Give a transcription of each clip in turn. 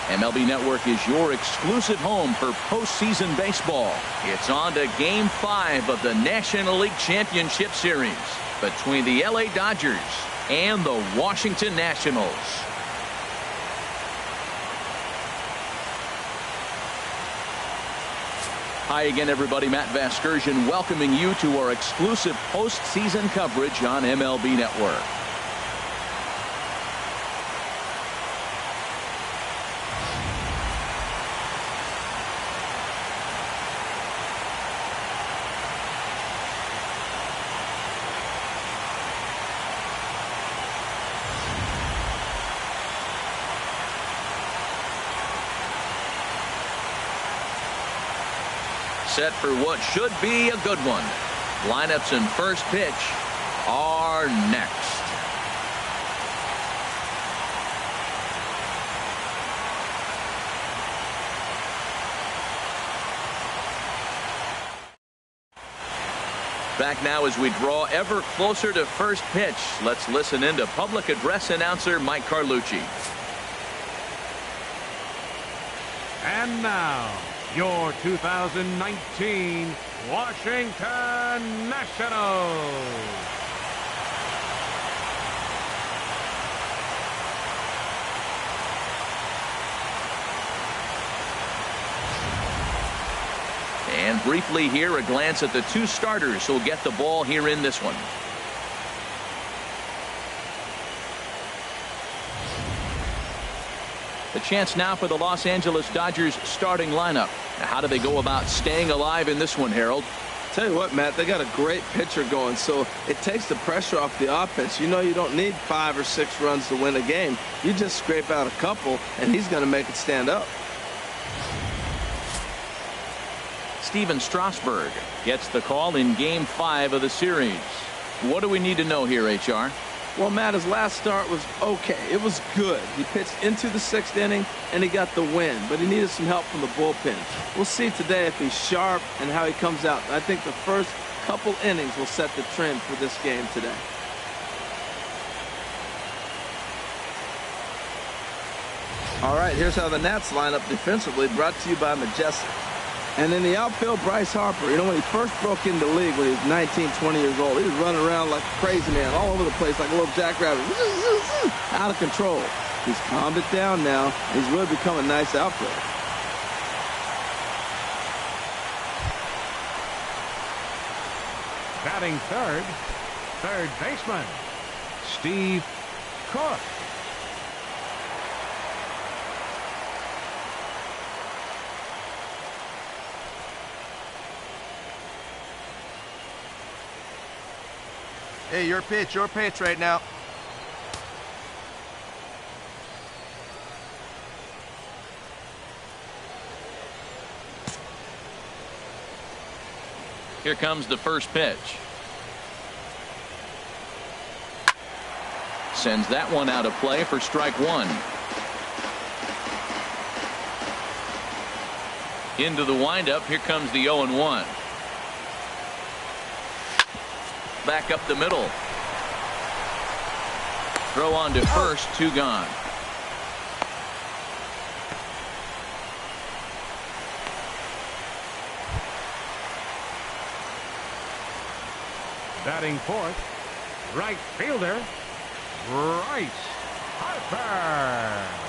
MLB Network is your exclusive home for postseason baseball. It's on to Game 5 of the National League Championship Series between the LA Dodgers and the Washington Nationals. Hi again, everybody. Matt Vasgersian welcoming you to our exclusive postseason coverage on MLB Network. Set for what should be a good one. Lineups and first pitch are next. Back now as we draw ever closer to first pitch. Let's listen in to public address announcer Mike Carlucci. And now, your 2019 Washington Nationals. And briefly here, a glance at the two starters who'll get the ball here in this one. The chance now for the Los Angeles Dodgers starting lineup. Now, how do they go about staying alive in this one, Harold? Tell you what, Matt, they got a great pitcher going, so it takes the pressure off the offense. You know you don't need 5 or 6 runs to win a game. You just scrape out a couple, and he's going to make it stand up. Steven Strasburg gets the call in Game 5 of the series. What do we need to know here, HR? Well, Matt, his last start was okay. It was good. He pitched into the 6th inning, and he got the win, but he needed some help from the bullpen. We'll see today if he's sharp and how he comes out. I think the first couple innings will set the trend for this game today. All right, here's how the Nats line up defensively, brought to you by Majestic. And in the outfield, Bryce Harper. You know, when he first broke into the league when he was 19, 20 years old, he was running around like a crazy man all over the place like a little jackrabbit. Out of control. He's calmed it down now. He's really become a nice outfielder. Batting third baseman, Steve Cook. Hey, your pitch right now. Here comes the first pitch. Sends that one out of play for strike 1. Into the windup. Here comes the 0-1. Back up the middle. Throw on to first, 2 gone. Batting fourth, right fielder, Bryce Harper.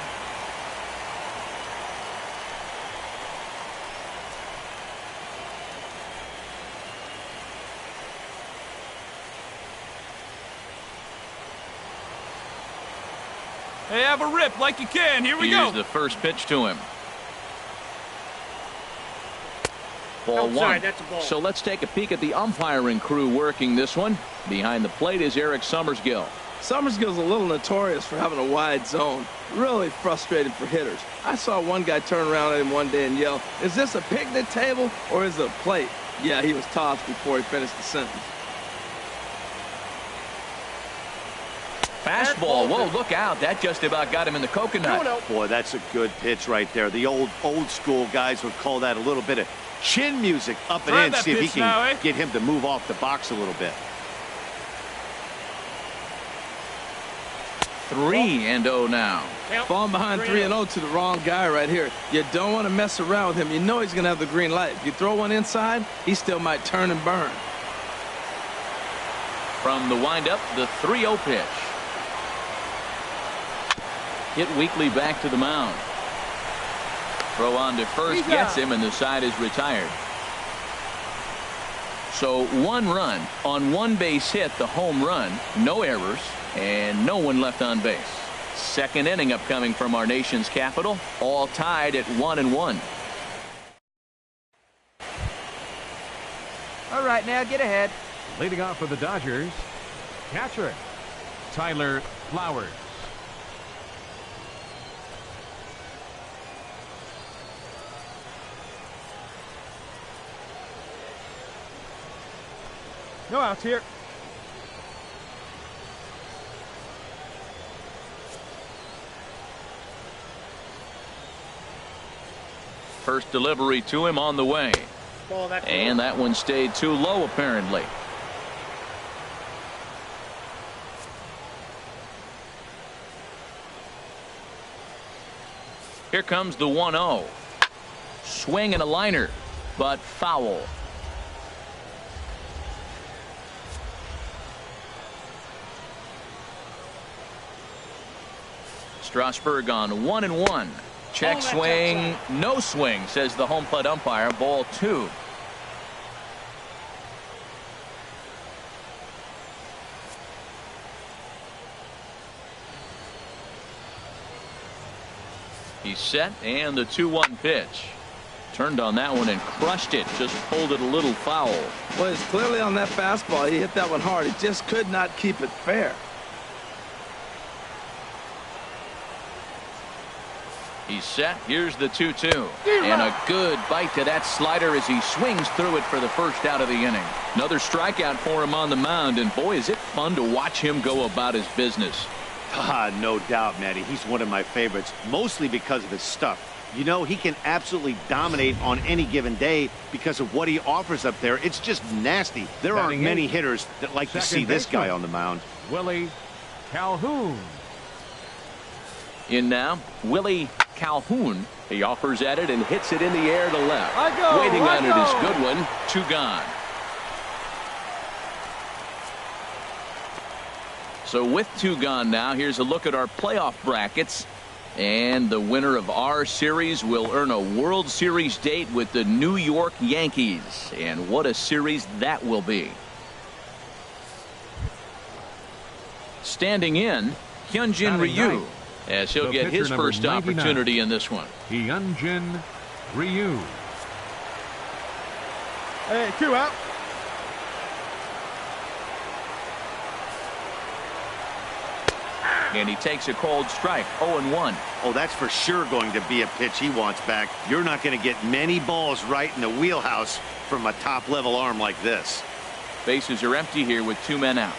Hey, have a rip like you can. Here we go. Here's the first pitch to him. Ball Outside, one. that's a ball. So let's take a peek at the umpiring crew working this one. Behind the plate is Eric Summersgill. Summersgill's a little notorious for having a wide zone. Really frustrated for hitters. I saw one guy turn around at him one day and yell, "Is this a picnic table or is it a plate?" Yeah, he was tossed before he finished the sentence. Fastball. Whoa, look out. That just about got him in the coconut. Boy, that's a good pitch right there. The old school guys would call that a little bit of chin music up and in. See if he can get him to move off the box a little bit. 3-0 now. Falling behind 3-0 to the wrong guy right here. You don't want to mess around with him. You know he's going to have the green light. If you throw one inside, he still might turn and burn. From the windup, the 3-0 pitch. Hit weakly back to the mound. Throw on to first gets him, and the side is retired. So 1 run on 1 base hit, the home run, no errors, and no one left on base. Second inning upcoming from our nation's capital, all tied at 1-1. All right, now get ahead. Leading off for the Dodgers, catcher Tyler Flowers. No outs here. First delivery to him on the way. And that one stayed too low, apparently. Here comes the 1-0. Swing and a liner, but foul. Strasburg on 1-1. Check swing, no swing, says the home plate umpire. Ball 2. He's set, and the 2-1 pitch. Turned on that one and crushed it. Just pulled it a little foul. Well, it's clearly on that fastball. He hit that one hard. He just could not keep it fair. He's set. Here's the 2-2. And a good bite to that slider as he swings through it for the first out of the inning. Another strikeout for him on the mound, and boy, is it fun to watch him go about his business. No doubt, Matty. He's one of my favorites, mostly because of his stuff. You know, he can absolutely dominate on any given day because of what he offers up there. It's just nasty. There aren't many hitters that like to see this guy on the mound. Willie Calhoun. In now, Willie Calhoun. He offers at it and hits it in the air to left. Waiting on it is good one. 2 gone. So with 2 gone now, here's a look at our playoff brackets. And the winner of our series will earn a World Series date with the New York Yankees. And what a series that will be. Standing in, Hyunjin Ryu, as he'll get his first opportunity in this one. Hyunjin Ryu. Hey, 2 out. And he takes a cold strike. 0-1. Oh, that's for sure going to be a pitch he wants back. You're not going to get many balls right in the wheelhouse from a top-level arm like this. Bases are empty here with 2 men out.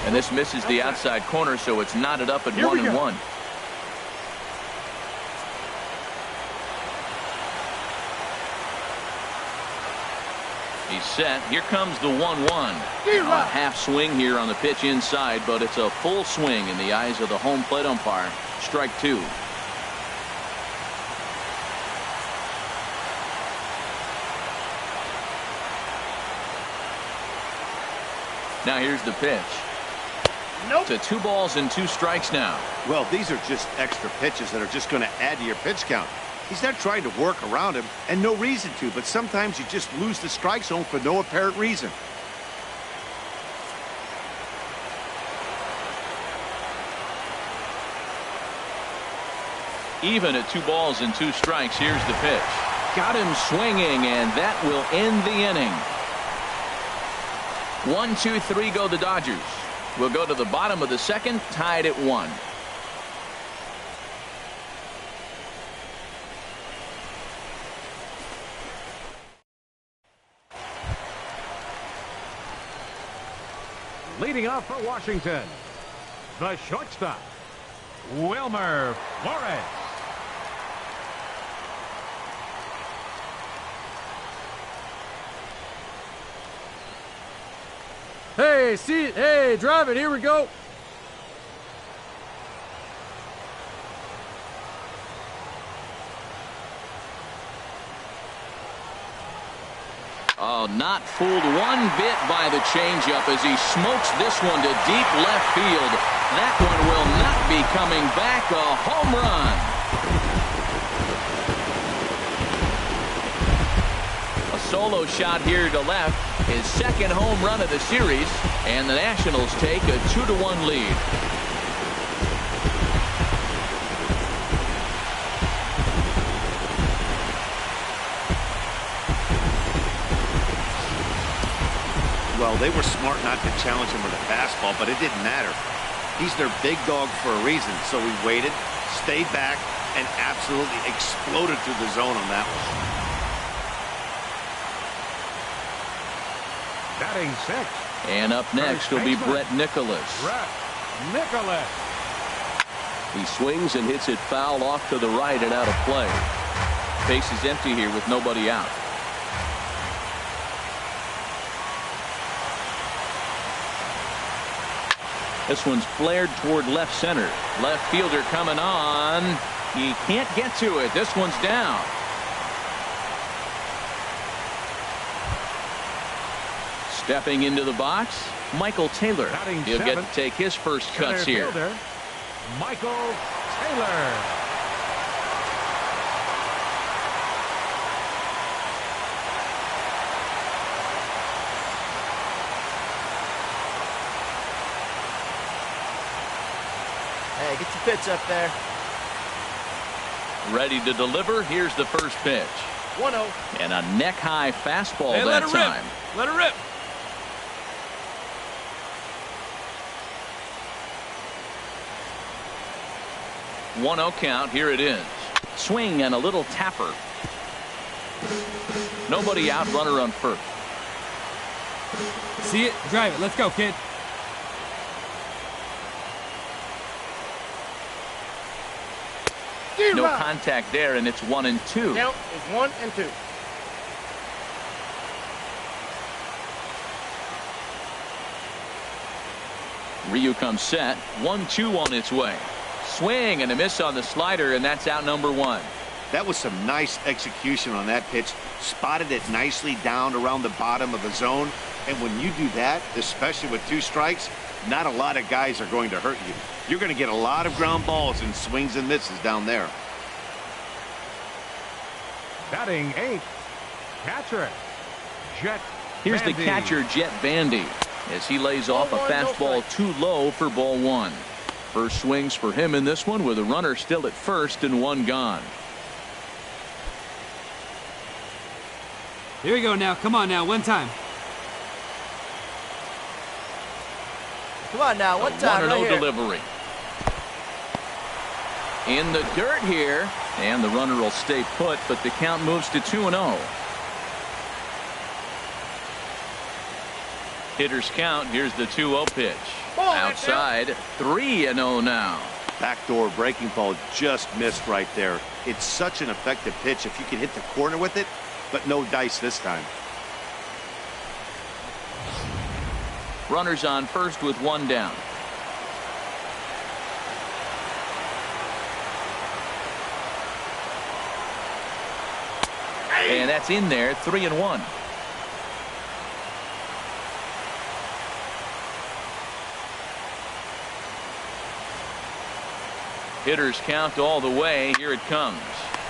And this misses the outside corner, so it's knotted up at 1-1. He's set. Here comes the 1-1. A half swing here on the pitch inside, but it's a full swing in the eyes of the home plate umpire. Strike 2. Now here's the pitch. To 2 balls and 2 strikes now. Well, these are just extra pitches that are just going to add to your pitch count. He's not trying to work around him, and no reason to, but sometimes you just lose the strike zone for no apparent reason. Even at 2 balls and 2 strikes, here's the pitch. Got him swinging, and that will end the inning. 1, 2, 3 go the Dodgers. We'll go to the bottom of the second, tied at 1. Leading off for Washington, the shortstop, Wilmer Flores. Hey, see it. Hey, drive it. Here we go. Oh, not fooled one bit by the changeup as he smokes this one to deep left field. That one will not be coming back. A home run. A solo shot here to left. His second home run of the series. And the Nationals take a 2-1 lead. Well, they were smart not to challenge him with a fastball, but it didn't matter. He's their big dog for a reason, so he waited, stayed back, and absolutely exploded through the zone on that one. Batting six. And up next will be Brett Nicholas. Brett Nicholas. He swings and hits it foul off to the right and out of play. Base is empty here with nobody out. This one's flared toward left center. Left fielder coming on. He can't get to it. This one's down. Stepping into the box, Michael Taylor. He'll get to take his first cuts here. Michael Taylor. Hey, get your pitch up there. Ready to deliver. Here's the first pitch. 1-0. And a neck-high fastball Hey, that time. Let it rip. Let it rip. 1-0 count. Here it is. Swing and a little tapper. Nobody out. Runner on first. See it? Drive it. Let's go, kid. No contact there, and it's 1-2. Count is 1-2. Ryu comes set. 1-2 on its way. Swing and a miss on the slider, and that's out number one. That was some nice execution on that pitch. Spotted it nicely down around the bottom of the zone. And when you do that, especially with 2 strikes, not a lot of guys are going to hurt you. You're going to get a lot of ground balls and swings and misses down there. Batting 8. Catcher. Jet Here's Bandy. the catcher, Jet Bandy, as he lays off a fastball too low for ball one. First swings for him in this one with a runner still at first and one gone. Here we go now. Come on now. One time. Come on now, one time 1-0 right here. delivery. In the dirt here, and the runner will stay put, but the count moves to 2-0. Hitters count. Here's the 2-0 pitch. Outside, 3-0 now. Backdoor breaking ball just missed right there. It's such an effective pitch if you can hit the corner with it, but no dice this time. Runners on first with one down. And that's in there. 3-1. Hitters count all the way. Here it comes.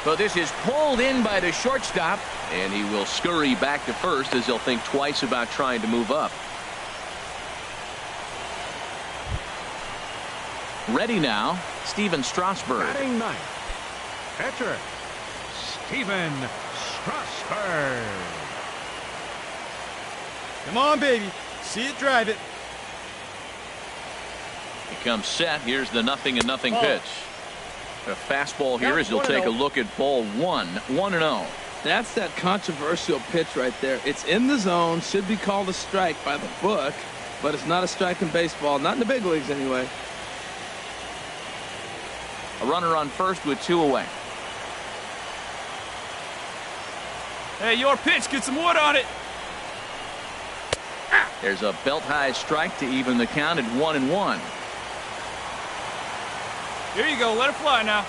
But this is pulled in by the shortstop, and he will scurry back to first as he'll think twice about trying to move up. Ready now, Steven Strasburg. Batting 9. Catcher. Steven Strasburg. Come on, baby. See it, drive it. He comes set. Here's the 0-0 pitch. A fastball here as he'll take a look at ball one. 1-0. That's that controversial pitch right there. It's in the zone, should be called a strike by the book, but it's not a strike in baseball, not in the big leagues anyway. A runner on first with 2 away. Hey, your pitch. Get some wood on it. There's a belt-high strike to even the count at 1-1. Here you go. Let it fly now.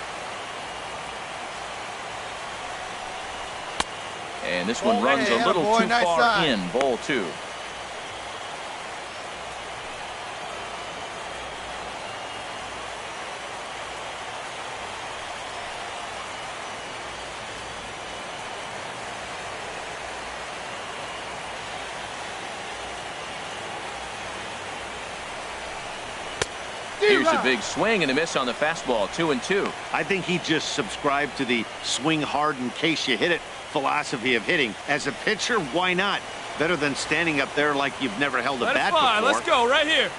And this one runs a little too far in. Ball 2. Here's a big swing and a miss on the fastball. 2-2. I think he just subscribed to the swing hard in case you hit it philosophy of hitting. As a pitcher, why not? Better than standing up there like you've never held a bat before. Let's go right here.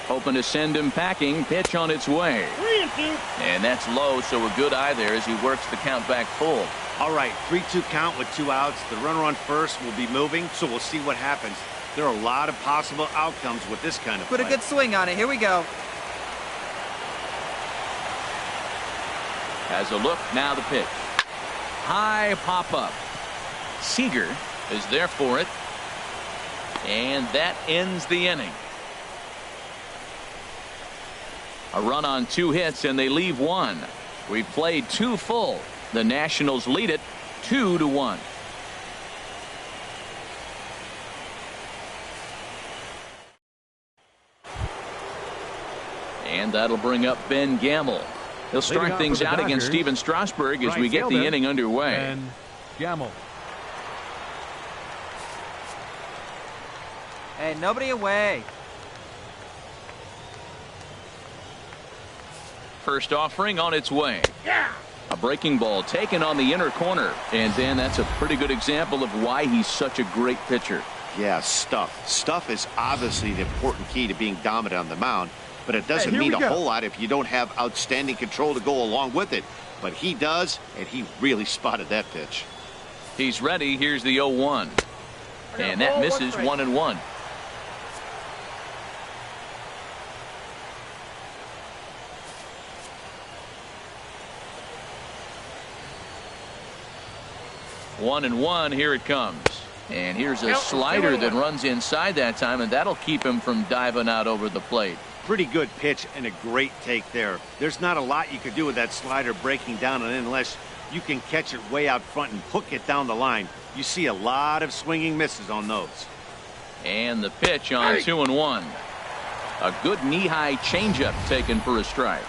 Hoping to send him packing. Pitch on its way. 3-2. And that's low, so a good eye there as he works the count back full. All right, 3-2 count with 2 outs. The runner on first will be moving, so we'll see what happens. There are a lot of possible outcomes with this kind of play. Put a good swing on it. Here we go. Has a look. Now the pitch. High pop up. Seager is there for it. And that ends the inning. A run on 2 hits and they leave 1. We've played 2 full. The Nationals lead it 2-1. And that'll bring up Ben Gamble. He'll start things out against Steven Strasburg as we get the inning underway. Ben Gamble. Hey, nobody away. First offering on its way. A breaking ball taken on the inner corner. And Dan, that's a pretty good example of why he's such a great pitcher. Yeah, stuff. Stuff is obviously the important key to being dominant on the mound. But it doesn't mean a whole lot if you don't have outstanding control to go along with it. But he does, and he really spotted that pitch. He's ready. Here's the 0-1. And that misses 1-1. One and one. Here it comes. And here's a slider that runs inside that time, and that'll keep him from diving out over the plate. Pretty good pitch and a great take there. There's not a lot you could do with that slider breaking down and in unless you can catch it way out front and hook it down the line. You see a lot of swinging misses on those. And the pitch on 2-1. A good knee-high changeup taken for a strike.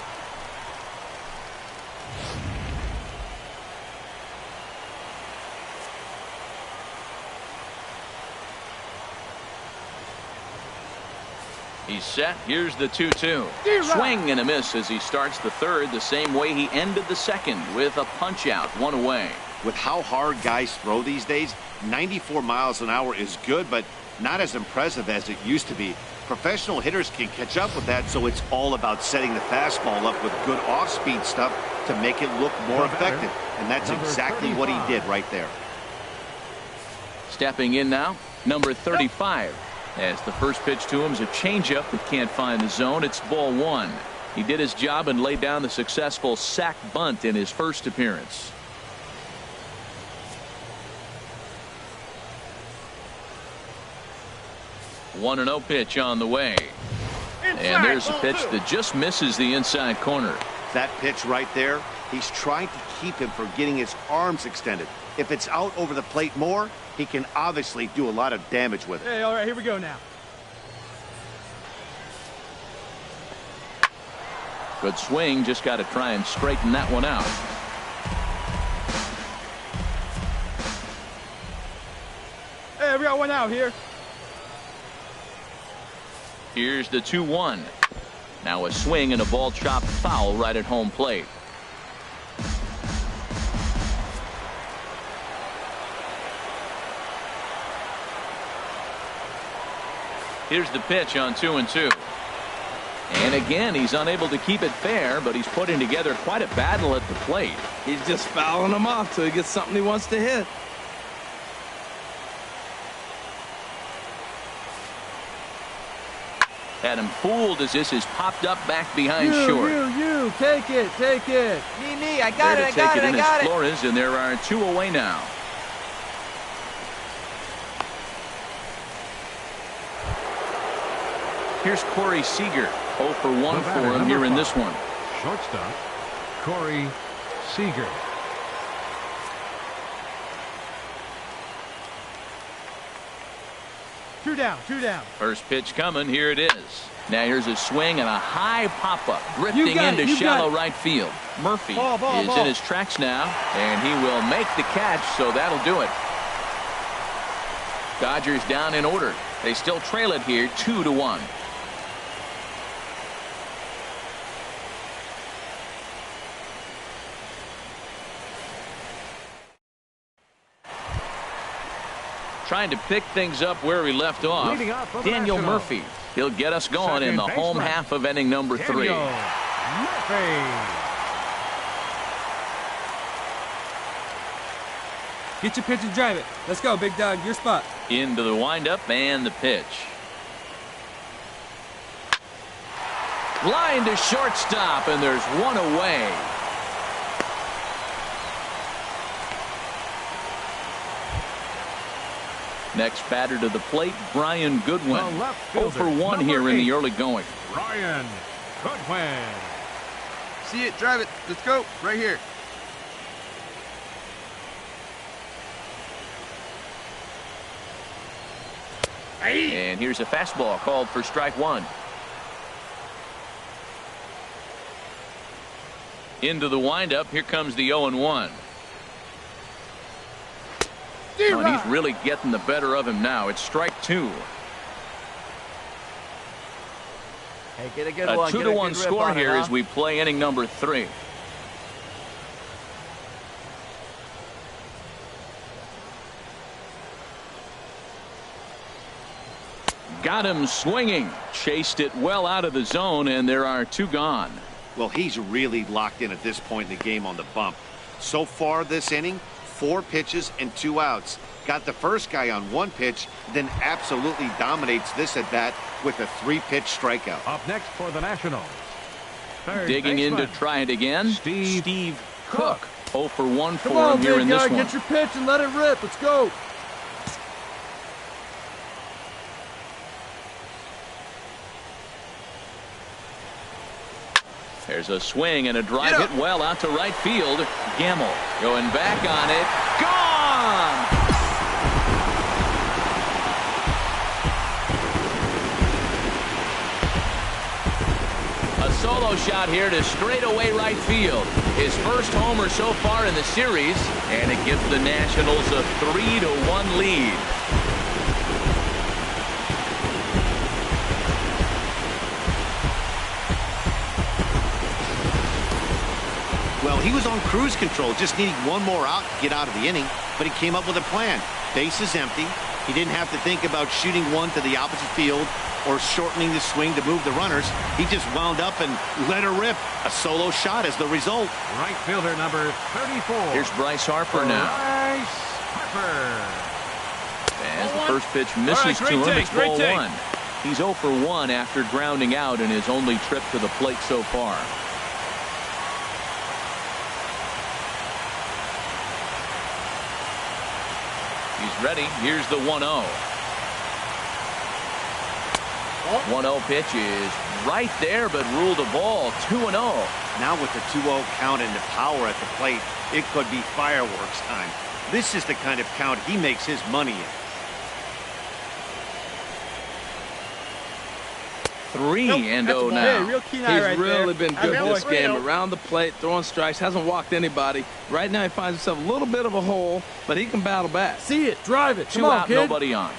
He's set. Here's the 2-2. Swing and a miss as he starts the third the same way he ended the second with a punch out, 1 away. With how hard guys throw these days, 94 miles an hour is good, but not as impressive as it used to be. Professional hitters can catch up with that, so it's all about setting the fastball up with good off-speed stuff to make it look more effective. And that's exactly what he did right there. Stepping in now, number 35. As the first pitch to him is a changeup that can't find the zone. It's ball 1. He did his job and laid down the successful sac bunt in his first appearance. One 1-0 pitch on the way. And there's a pitch that just misses the inside corner. That pitch right there, he's trying to keep him from getting his arms extended. If it's out over the plate more, he can obviously do a lot of damage with it. Hey, all right, here we go now. Good swing. Just got to try and straighten that one out. Hey, we got one out here. Here's the 2-1. Now a swing and a ball chopped foul right at home plate. Here's the pitch on 2-2. And again, he's unable to keep it fair, but he's putting together quite a battle at the plate. He's just fouling him off till he gets something he wants to hit. Had him fooled as this is popped up back behind short. You, take it, take it. Me, I got it, I got it, I got it. Flores, and there are 2 away now. Here's Corey Seager. 0 for 1 for him here in this one. Shortstop, Corey Seager. Two down, two down. First pitch coming. Here it is. Now here's a swing and a high pop-up. Drifting got into it, you shallow got it. right field. Murphy Ball, is ball. in his tracks now, and he will make the catch, so that'll do it. Dodgers down in order. They still trail it here 2-1. Trying to pick things up where we left off. Leading off for the Daniel Nationals. Murphy. He'll get us going in the Second home baseman. half of inning number 3. Daniel Murphy. Get your pitch and drive it. Let's go, big dog. Your spot. Into the windup and the pitch. Line to shortstop, and there's one away. Next batter to the plate, Brian Goodwin. The left 0 fielder, for 1 number here in the 8. early going. Ryan Goodwin. See it, drive it. Let's go. Right here. And here's a fastball called for strike 1. Into the windup. Here comes the 0-1. Oh, and he's really getting the better of him now. It's strike 2. Hey, get a good A one. 2-1 score on here it, huh? as we play inning number 3. Got him swinging. Chased it well out of the zone, and there are 2 gone. Well, he's really locked in at this point in the game on the bump. So far this inning, 4 pitches and 2 outs. Got the first guy on 1 pitch, then absolutely dominates this at bat with a 3-pitch strikeout. Up next for the Nationals. Third Digging in to baseman. try it again. Steve Cook. 0 for 1 for Come on, him here big in this guy, one. get your pitch and let it rip. Let's go. There's a swing and a drive hit well out to right field. Gamble going back on it. Gone! A solo shot here to straightaway right field. His first homer so far in the series, and it gives the Nationals a 3-1 lead. Well, he was on cruise control, just needing 1 more out to get out of the inning, but he came up with a plan. Base is empty. He didn't have to think about shooting one to the opposite field or shortening the swing to move the runners. He just wound up and let her rip. A solo shot is the result. Right fielder number 34. Here's Bryce Harper now. Bryce Harper. As the first pitch misses All right, to him, great it's take, great ball take. 1. He's 0 for 1 after grounding out in his only trip to the plate so far. He's ready. Here's the 1-0. 1-0 pitch is right there, but ruled a ball. 2-0. Now with the 2-0 count and the power at the plate, it could be fireworks time. This is the kind of count he makes his money in. 3-0 now. Hey, real keen eye He's right really there. been good I'm this really game. real. Around the plate, throwing strikes, hasn't walked anybody. Right now he finds himself a little bit of a hole, but he can battle back. See it, drive it. Come 2 on, out, kid. nobody on.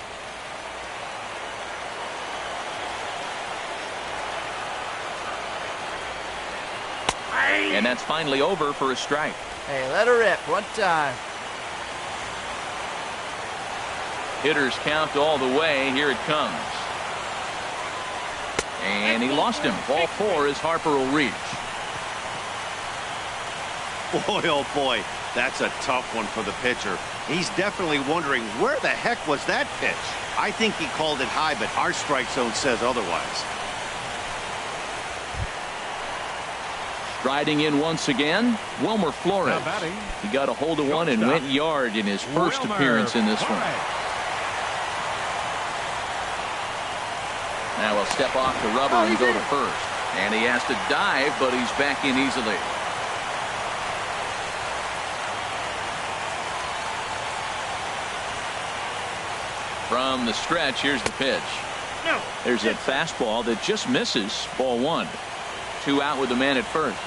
And that's finally over for a strike. Hey, let her rip. One time. Hitters count all the way. Here it comes. And he lost him. Ball 4 as Harper will reach. Boy, oh boy, that's a tough one for the pitcher. He's definitely wondering, where the heck was that pitch? I think he called it high, but our strike zone says otherwise. Striding in once again, Wilmer Flores. Now batting. He got a hold of one and Shortstop. went yard in his first Wilmer appearance in this one. Flores. Now he'll step off the rubber and go to first. And he has to dive, but he's back in easily. From the stretch, here's the pitch. There's a fastball that just misses. Ball 1. 2 out with the man at first.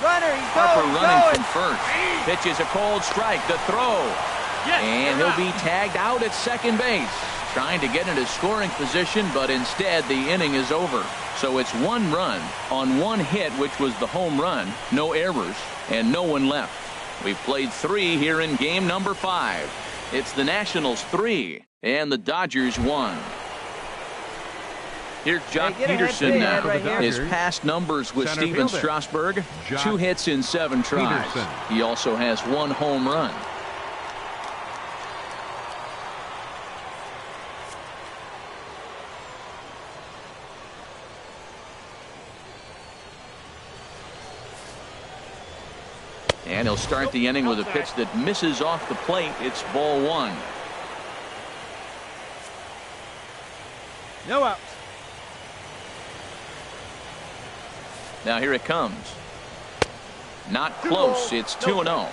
Runner, he's Harper going, running from first. Pitches a cold strike. The throw. And he'll be tagged out at second base. Trying to get into scoring position, but instead the inning is over. So it's 1 run on 1 hit, which was the home run. No errors and no one left. We've played 3 here in game number 5. It's the Nationals 3 and the Dodgers 1. Here's Jock Peterson now. His past numbers with Steven Strasburg, 2 hits in 7 tries. He also has 1 home run. And he'll start the inning with a pitch that misses off the plate. It's ball 1. No outs. Now here it comes. Not close. It's 2-0.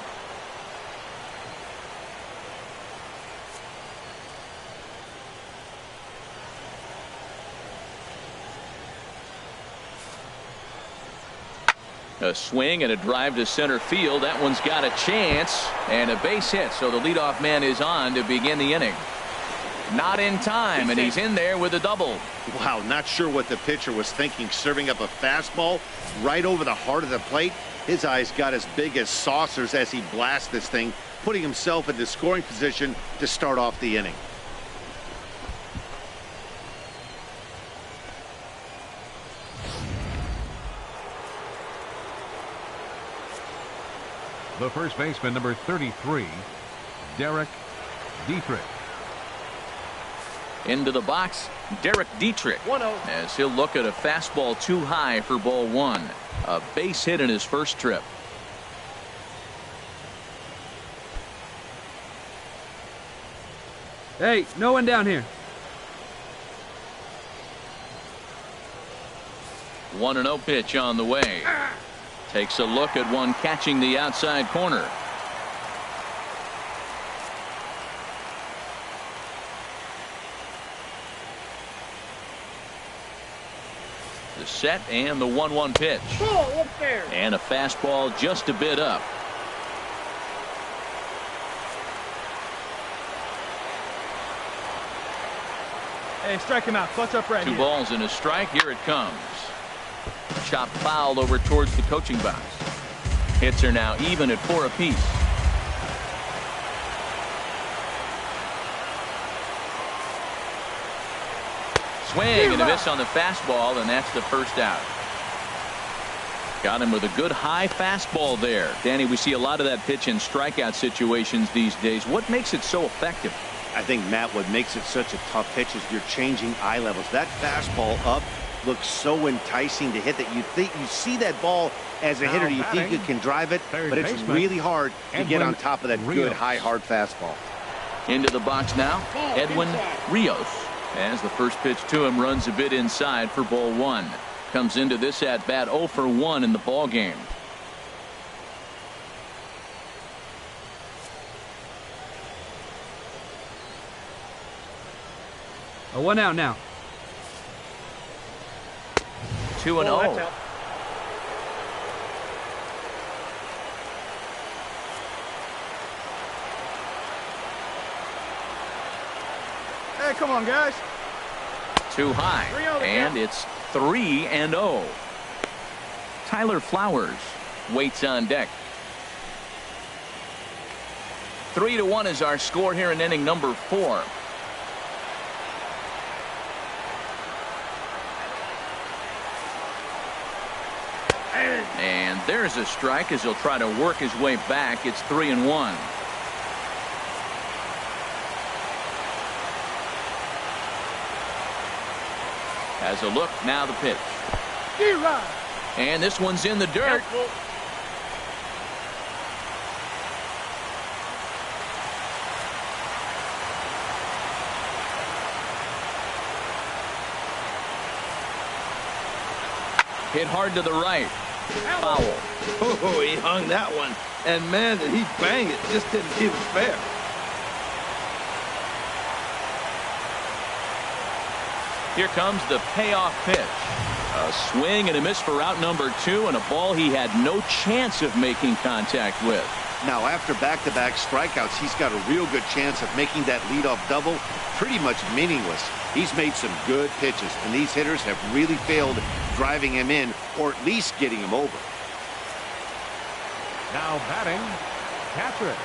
A swing and a drive to center field. That one's got a chance and a base hit. So the leadoff man is on to begin the inning. Not in time, and he's in there with a double. Wow, not sure what the pitcher was thinking, serving up a fastball right over the heart of the plate. His eyes got as big as saucers as he blasts this thing, putting himself into scoring position to start off the inning. The first baseman, number 33, Derek Dietrich. Into the box, Derek Dietrich, as he'll look at a fastball too high for ball 1. A base hit in his first trip. Hey, no one down here. 1-0 pitch on the way. Takes a look at one catching the outside corner. The set and the 1-1 pitch. And a fastball just a bit up. Hey, strike him out. Clutch up right here. 2 balls and a strike. Here it comes. Chopped foul over towards the coaching box. Hits are now even at 4 apiece. Swing and a miss on the fastball, and that's the first out. Got him with a good high fastball there. Danny, we see a lot of that pitch in strikeout situations these days. What makes it so effective? I think, Matt, what makes it such a tough pitch is you're changing eye levels. That fastball up looks so enticing to hit that you think you see that ball as a hitter, you think you can drive it, but it's really hard to get on top of that good high hard fastball. Into the box now, Edwin Rios, as the first pitch to him runs a bit inside for ball 1. Comes into this at bat 0 for 1 in the ball game. A 1 out now. 2-0. Hey, come on, guys. Too high, and it's 3-0. Tyler Flowers waits on deck. 3-1 is our score here in inning number 4. And there's a strike as he'll try to work his way back. It's 3-1. Has a look, now the pitch. And this one's in the dirt. Hit hard to the right. Foul. Oh, he hung that one. And, man, did he bang it. Just didn't keep it fair. Here comes the payoff pitch. A swing and a miss for out number 2, and a ball he had no chance of making contact with. Now, after back-to-back strikeouts, he's got a real good chance of making that leadoff double pretty much meaningless. He's made some good pitches, and these hitters have really failed driving him in or at least getting him over. Now batting, catcher,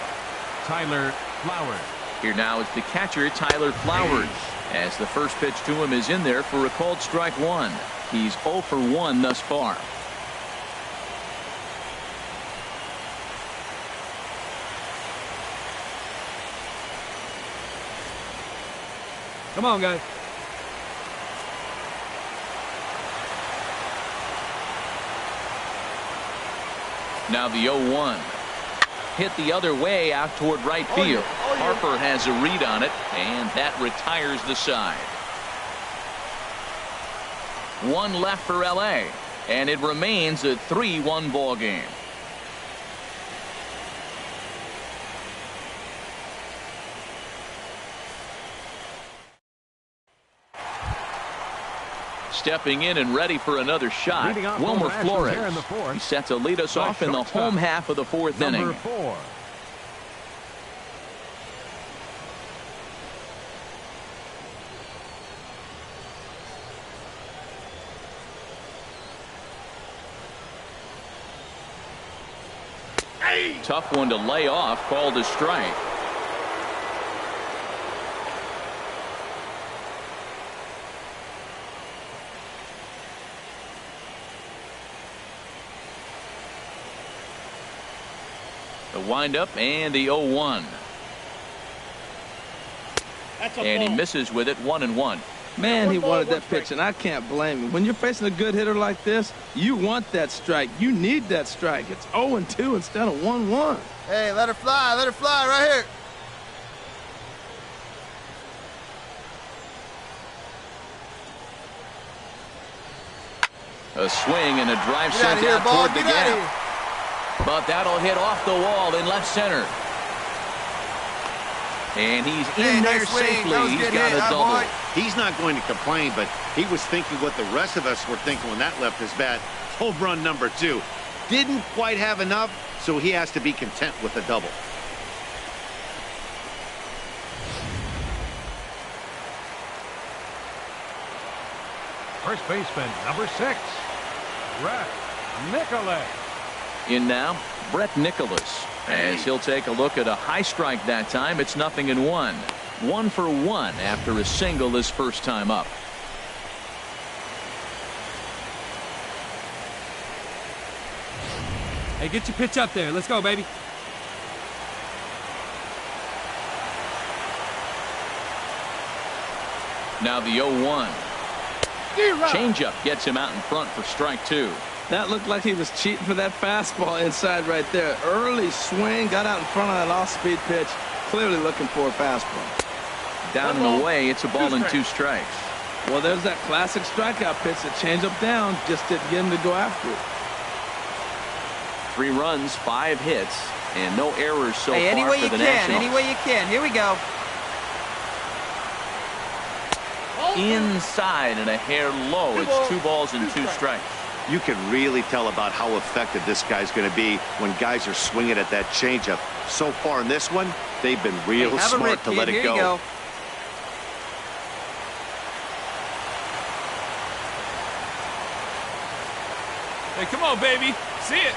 Tyler Flowers. Here now is the catcher, Tyler Flowers, as the first pitch to him is in there for a called strike 1. He's 0 for 1 thus far. Come on, guys. Now the 0-1. Hit the other way out toward right field. Harper has a read on it, and that retires the side. 1 left for L.A., and it remains a 3-1 ball game. Stepping in and ready for another shot, Wilmer Flores. He's set to lead us off in the home half of the 4th inning. Number 4. Tough one to lay off, called a strike. The windup and the 0-1. And he misses with it, 1-1. Man, he wanted that pitch, and I can't blame him. When you're facing a good hitter like this, you want that strike. You need that strike. It's 0-2 instead of 1-1. Hey, let her fly right here. A swing and a drive sent out toward the gap. But that'll hit off the wall in left center. And he's in there safely. He's got a double. He's not going to complain, but he was thinking what the rest of us were thinking when that left his bat. Home run number 2. Didn't quite have enough, so he has to be content with the double. First baseman, number 6, Brett Nicholas. In now, Brett Nicholas, as he'll take a look at a high strike that time. It's 0-1. 1 for 1 after a single his first time up. Hey, get your pitch up there. Let's go, baby. Now the 0-1. Changeup gets him out in front for strike 2. That looked like he was cheating for that fastball inside right there. Early swing, got out in front of that off-speed pitch. Clearly looking for a fastball. Down and away, it's a ball and 2 strikes. Well, there's that classic strikeout pitch, the changeup down, just didn't get him to go after it. 3 runs, 5 hits, and no errors so far any way for you the can, Nationals. any way you can. Here we go. Inside and a hair low. It's 2 balls and 2 strikes. You can really tell about how effective this guy's going to be when guys are swinging at that changeup. So far in this one, they've been real smart to let it go. Here you go. Hey, come on, baby. See it.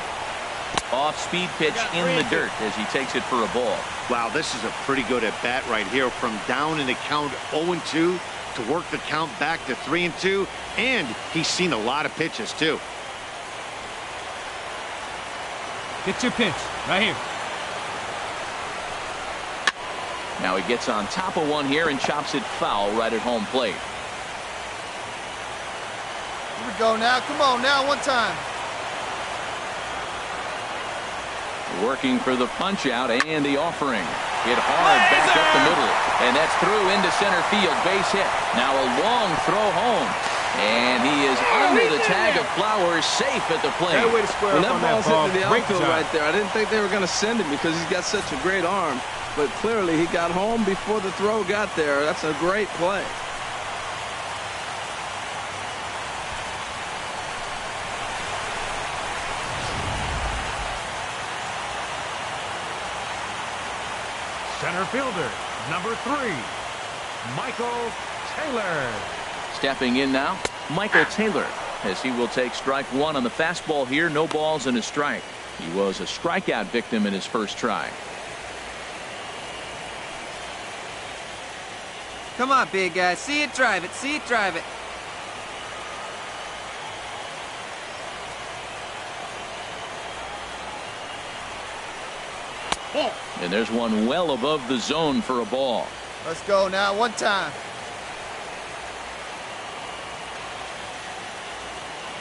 Off-speed pitch in the dirt as he takes it for a ball. Wow, this is a pretty good at-bat right here. From down in the count 0-2 to work the count back to 3-2. And he's seen a lot of pitches, too. Get your pitch right here. Now he gets on top of one here and chops it foul right at home plate. Here we go now. Come on now, one time. Working for the punch out and the offering. Hit hard back up the middle. And that's through into center field. Base hit. Now a long throw home. And he is under the tag of Flowers, safe at the plate. Way to square When up that on ball's that ball. hitting the Great outfield job. right there, I didn't think they were going to send him because he's got such a great arm. But clearly he got home before the throw got there. That's a great play. Center fielder, number 3, Michael Taylor. Stepping in now, Michael Taylor, as he will take strike 1 on the fastball here. No balls and a strike. He was a strikeout victim in his first try. Come on, big guy. See it, drive it. See it, drive it. And there's one well above the zone for a ball. Let's go now, one time.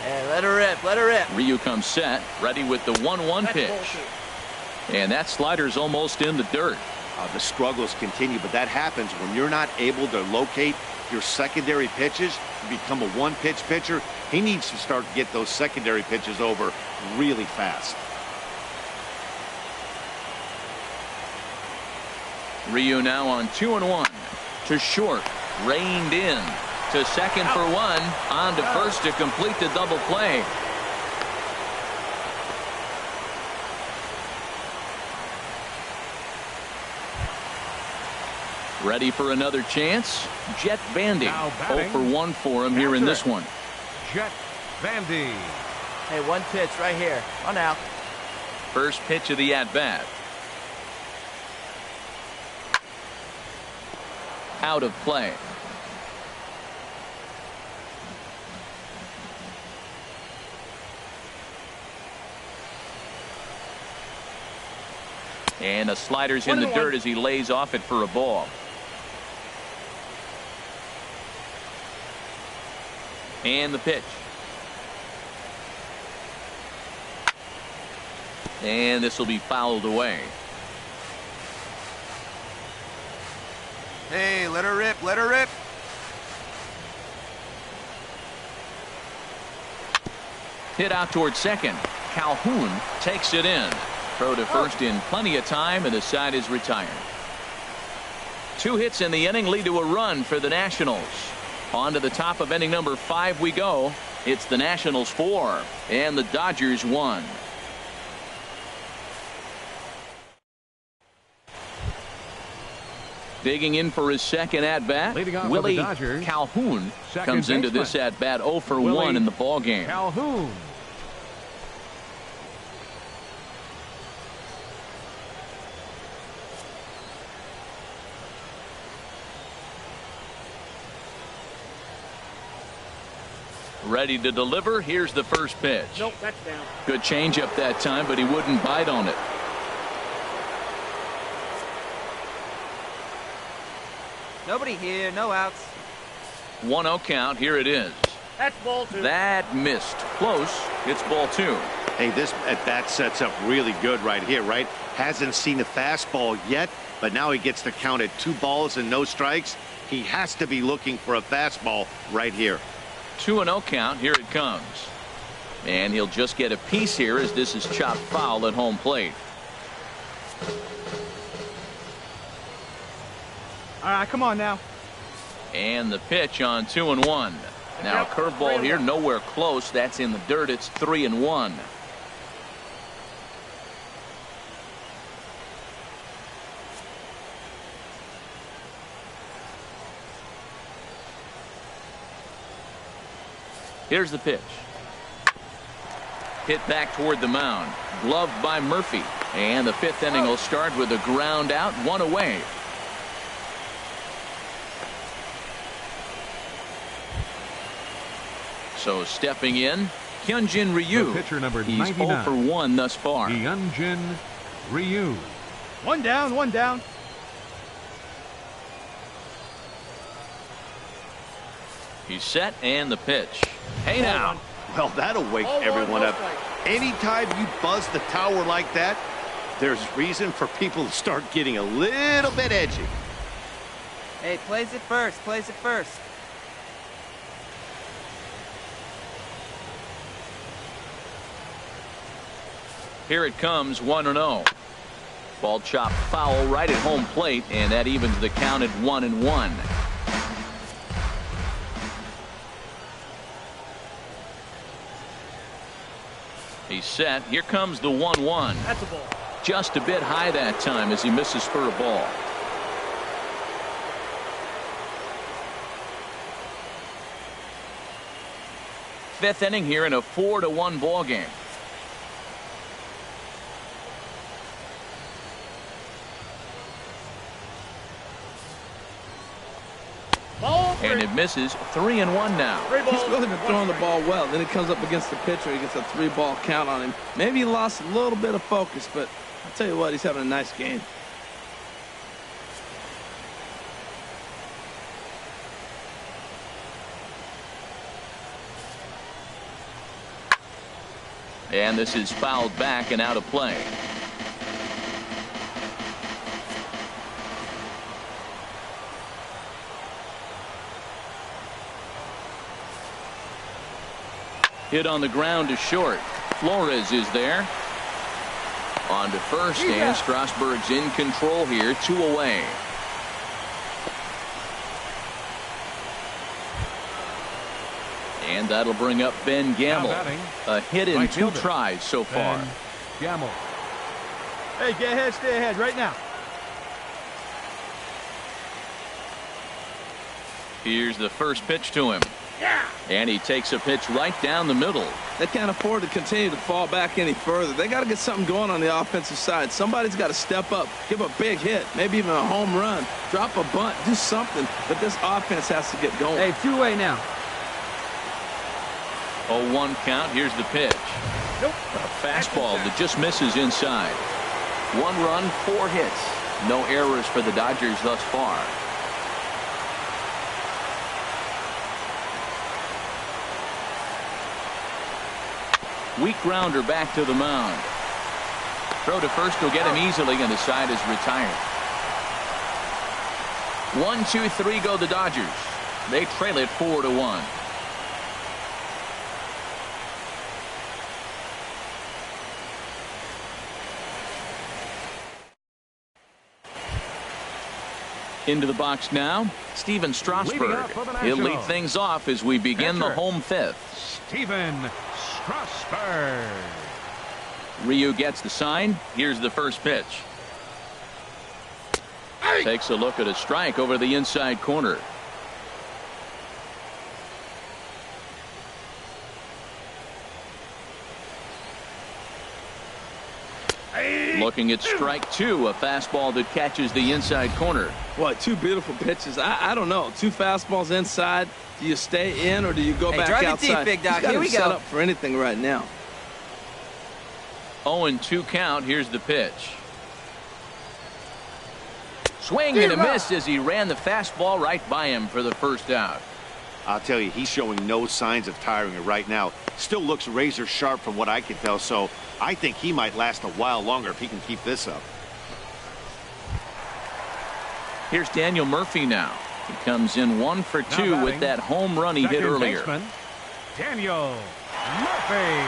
Hey, let her rip, let her rip. Ryu comes set, ready with the 1-1 pitch. And that slider's almost in the dirt. The struggles continue, but that happens when you're not able to locate your secondary pitches. You become a one-pitch pitcher. He needs to start to get those secondary pitches over really fast. Ryu now on 2-1 to short, reined in to second for 1, on to first to complete the double play. Ready for another chance. Jet Bandy, Now 0 batting, for 1 for him here in this one. Jet Bandy. Hey, one pitch right here. On out. First pitch of the at-bat. Out of play. And the slider's in the dirt as he lays off it for a ball. And the pitch. And this will be fouled away. Hey, let her rip, let her rip. Hit out towards second. Calhoun takes it in. Throw to first in plenty of time, and the side is retired. 2 hits in the inning lead to a run for the Nationals. On to the top of inning number 5 we go. It's the Nationals 4 and the Dodgers 1. Digging in for his second at-bat, Willie Calhoun comes into this at-bat 0 for 1 in the ballgame. Calhoun. Ready to deliver. Here's the first pitch. Nope, that's down. Good changeup that time, but he wouldn't bite on it. Nobody here, no outs. 1-0 count. Here it is. That's ball 2. That missed. Close. It's ball 2. Hey, this at-bat sets up really good right here, right? Hasn't seen a fastball yet, but now he gets to count at 2 balls and no strikes. He has to be looking for a fastball right here. 2-0 count. Here it comes. And he'll just get a piece here as this is chopped foul at home plate. All right, come on now. And the pitch on 2-1. Now a curveball here, nowhere close. That's in the dirt. It's 3-1. Here's the pitch. Hit back toward the mound. Gloved by Murphy. And the 5th inning will start with a ground out, 1 away. So stepping in, Hyunjin Ryu. The pitcher number He's 99. 0 for 1 thus far. Hyunjin Ryu. One down, one down. He's set and the pitch. Hey now. Well, that'll wake everyone up. Anytime you buzz the tower like that, there's reason for people to start getting a little bit edgy. Hey, plays it first, plays it first. Here it comes, 1-0. Ball chopped foul right at home plate, and that evens the count at 1-1. He's set. Here comes the 1-1. That's a ball. Just a bit high that time as he misses for a ball. Fifth inning here in a 4-1 ball game. And it misses. 3-1 now. He's really been throwing the ball well. Then he comes up against the pitcher. He gets a 3-ball count on him. Maybe he lost a little bit of focus, but I'll tell you what, he's having a nice game. And this is fouled back and out of play. Hit on the ground to short. Flores is there. On to first, and Strasburg's in control here. 2 away. And that'll bring up Ben Gamble. A hit in 2 tries so far. Ben Gamble. Hey, get ahead, stay ahead right now. Here's the first pitch to him. And he takes a pitch right down the middle. They can't afford to continue to fall back any further. They got to get something going on the offensive side. Somebody's got to step up, give a big hit, maybe even a home run, drop a bunt, do something. But this offense has to get going. Hey, 2 away now. 0-1 count. Here's the pitch. Nope. A fastball that just misses inside. 1 run, 4 hits. No errors for the Dodgers thus far. Weak grounder back to the mound. Throw to first will get him easily, and the side is retired. 1, 2, 3 go the Dodgers. They trail it 4-1. Into the box now, Steven Strasburg. He'll lead things off as we begin the home fifth. Steven Strasburg. Ryu gets the sign. Here's the first pitch. Takes a look at a strike over the inside corner. Looking at strike 2, a fastball that catches the inside corner. What, 2 beautiful pitches. I don't know. 2 fastballs inside. Do you stay in or do you go back drive it outside? deep, big dog. He's Here we set go. up for anything right now. 0-2 count. Here's the pitch. Swing and a miss as he ran the fastball right by him for the first out. I'll tell you, he's showing no signs of tiring it right now. Still looks razor sharp from what I can tell, so I think he might last a while longer if he can keep this up. Here's Daniel Murphy now. He comes in 1 for 2 with that home run he hit earlier. Daniel Murphy.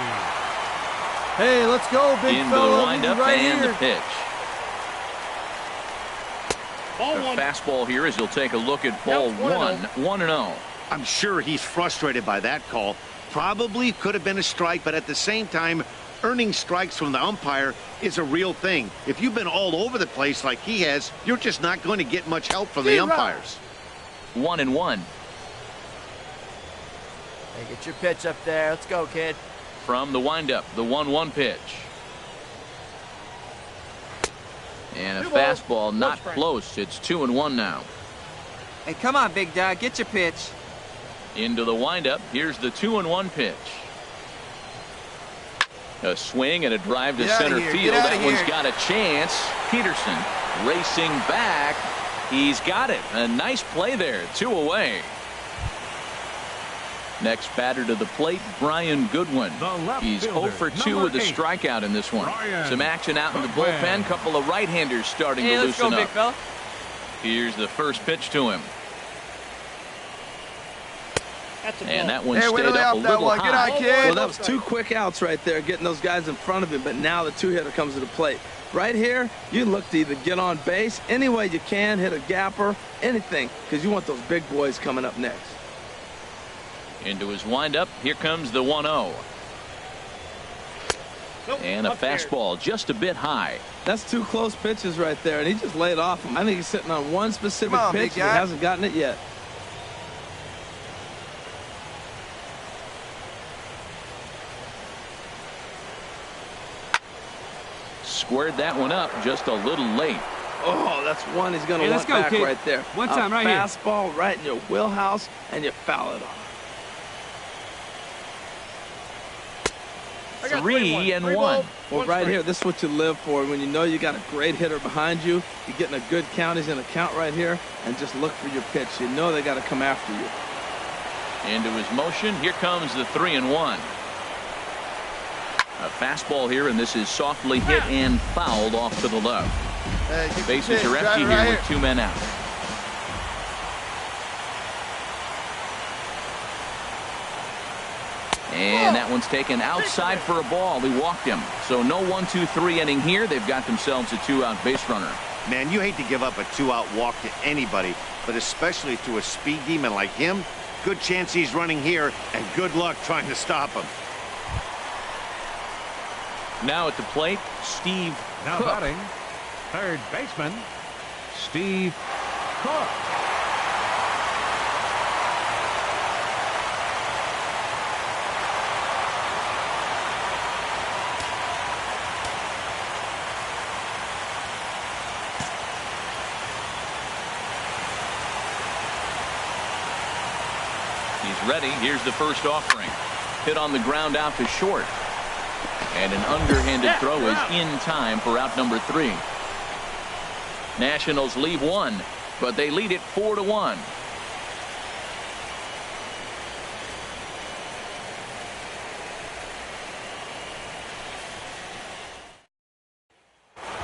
Hey, let's go, big Into fella. the windup right and here. the pitch. The fastball here as he'll take a look at ball 1, 1-0. I'm sure he's frustrated by that call. Probably could have been a strike, but at the same time, earning strikes from the umpire is a real thing. If you've been all over the place like he has, you're just not going to get much help from the umpires. 1-1. Hey, get your pitch up there. Let's go, kid. From the windup, the 1-1 pitch. And a fastball not close. It's 2-1 now. Hey, come on, big dog. Get your pitch. Into the windup. Here's the 2-1 pitch. A swing and a drive to center field. That one's got a chance. Peterson racing back. He's got it. A nice play there. 2 away. Next batter to the plate, Brian Goodwin. He's 0 for 2 with a strikeout in this one. Some action out in the bullpen. Couple of right-handers starting to let's loosen go, up. big fella. Here's the first pitch to him. And that one Hey, way stayed to lay up a off that little one. Get high. on, kid. Well, that was 2 quick outs right there, getting those guys in front of him, but now the 2-hitter comes to the plate. Right here, you look to either get on base any way you can, hit a gapper, anything, because you want those big boys coming up next. Into his windup, here comes the 1-0. And a fastball just a bit high. That's 2 close pitches right there, and he just laid off him. I think he's sitting on one specific Come on, pitch, big and he guy. hasn't gotten it yet. Squared that one up just a little late. Oh, that's one he's going to Hey, let's want go, back kid. right there. One time, right here. Fastball right in your wheelhouse, and you foul it off. 3-1. Well, right here, this is what you live for. When you know you got a great hitter behind you, you're getting a good count. He's in a count right here, and just look for your pitch. You know they got to come after you. Into his motion, here comes the 3-1. A fastball here, and this is softly hit and fouled off to the left. Hey, get the Bases pitch. are Drive empty it here right with 2 men out. And that one's taken outside for a ball. He walked him. So no 1-2-3 inning here. They've got themselves a 2-out base runner. Man, you hate to give up a 2-out walk to anybody, but especially to a speed demon like him. Good chance he's running here, and good luck trying to stop him. Now at the plate, Steve Now Cook. batting, third baseman, Steve Cook. He's ready. Here's the first offering. Hit on the ground out to short. And an underhanded throw is in time for out number 3. Nationals leave 1, but they lead it 4-1.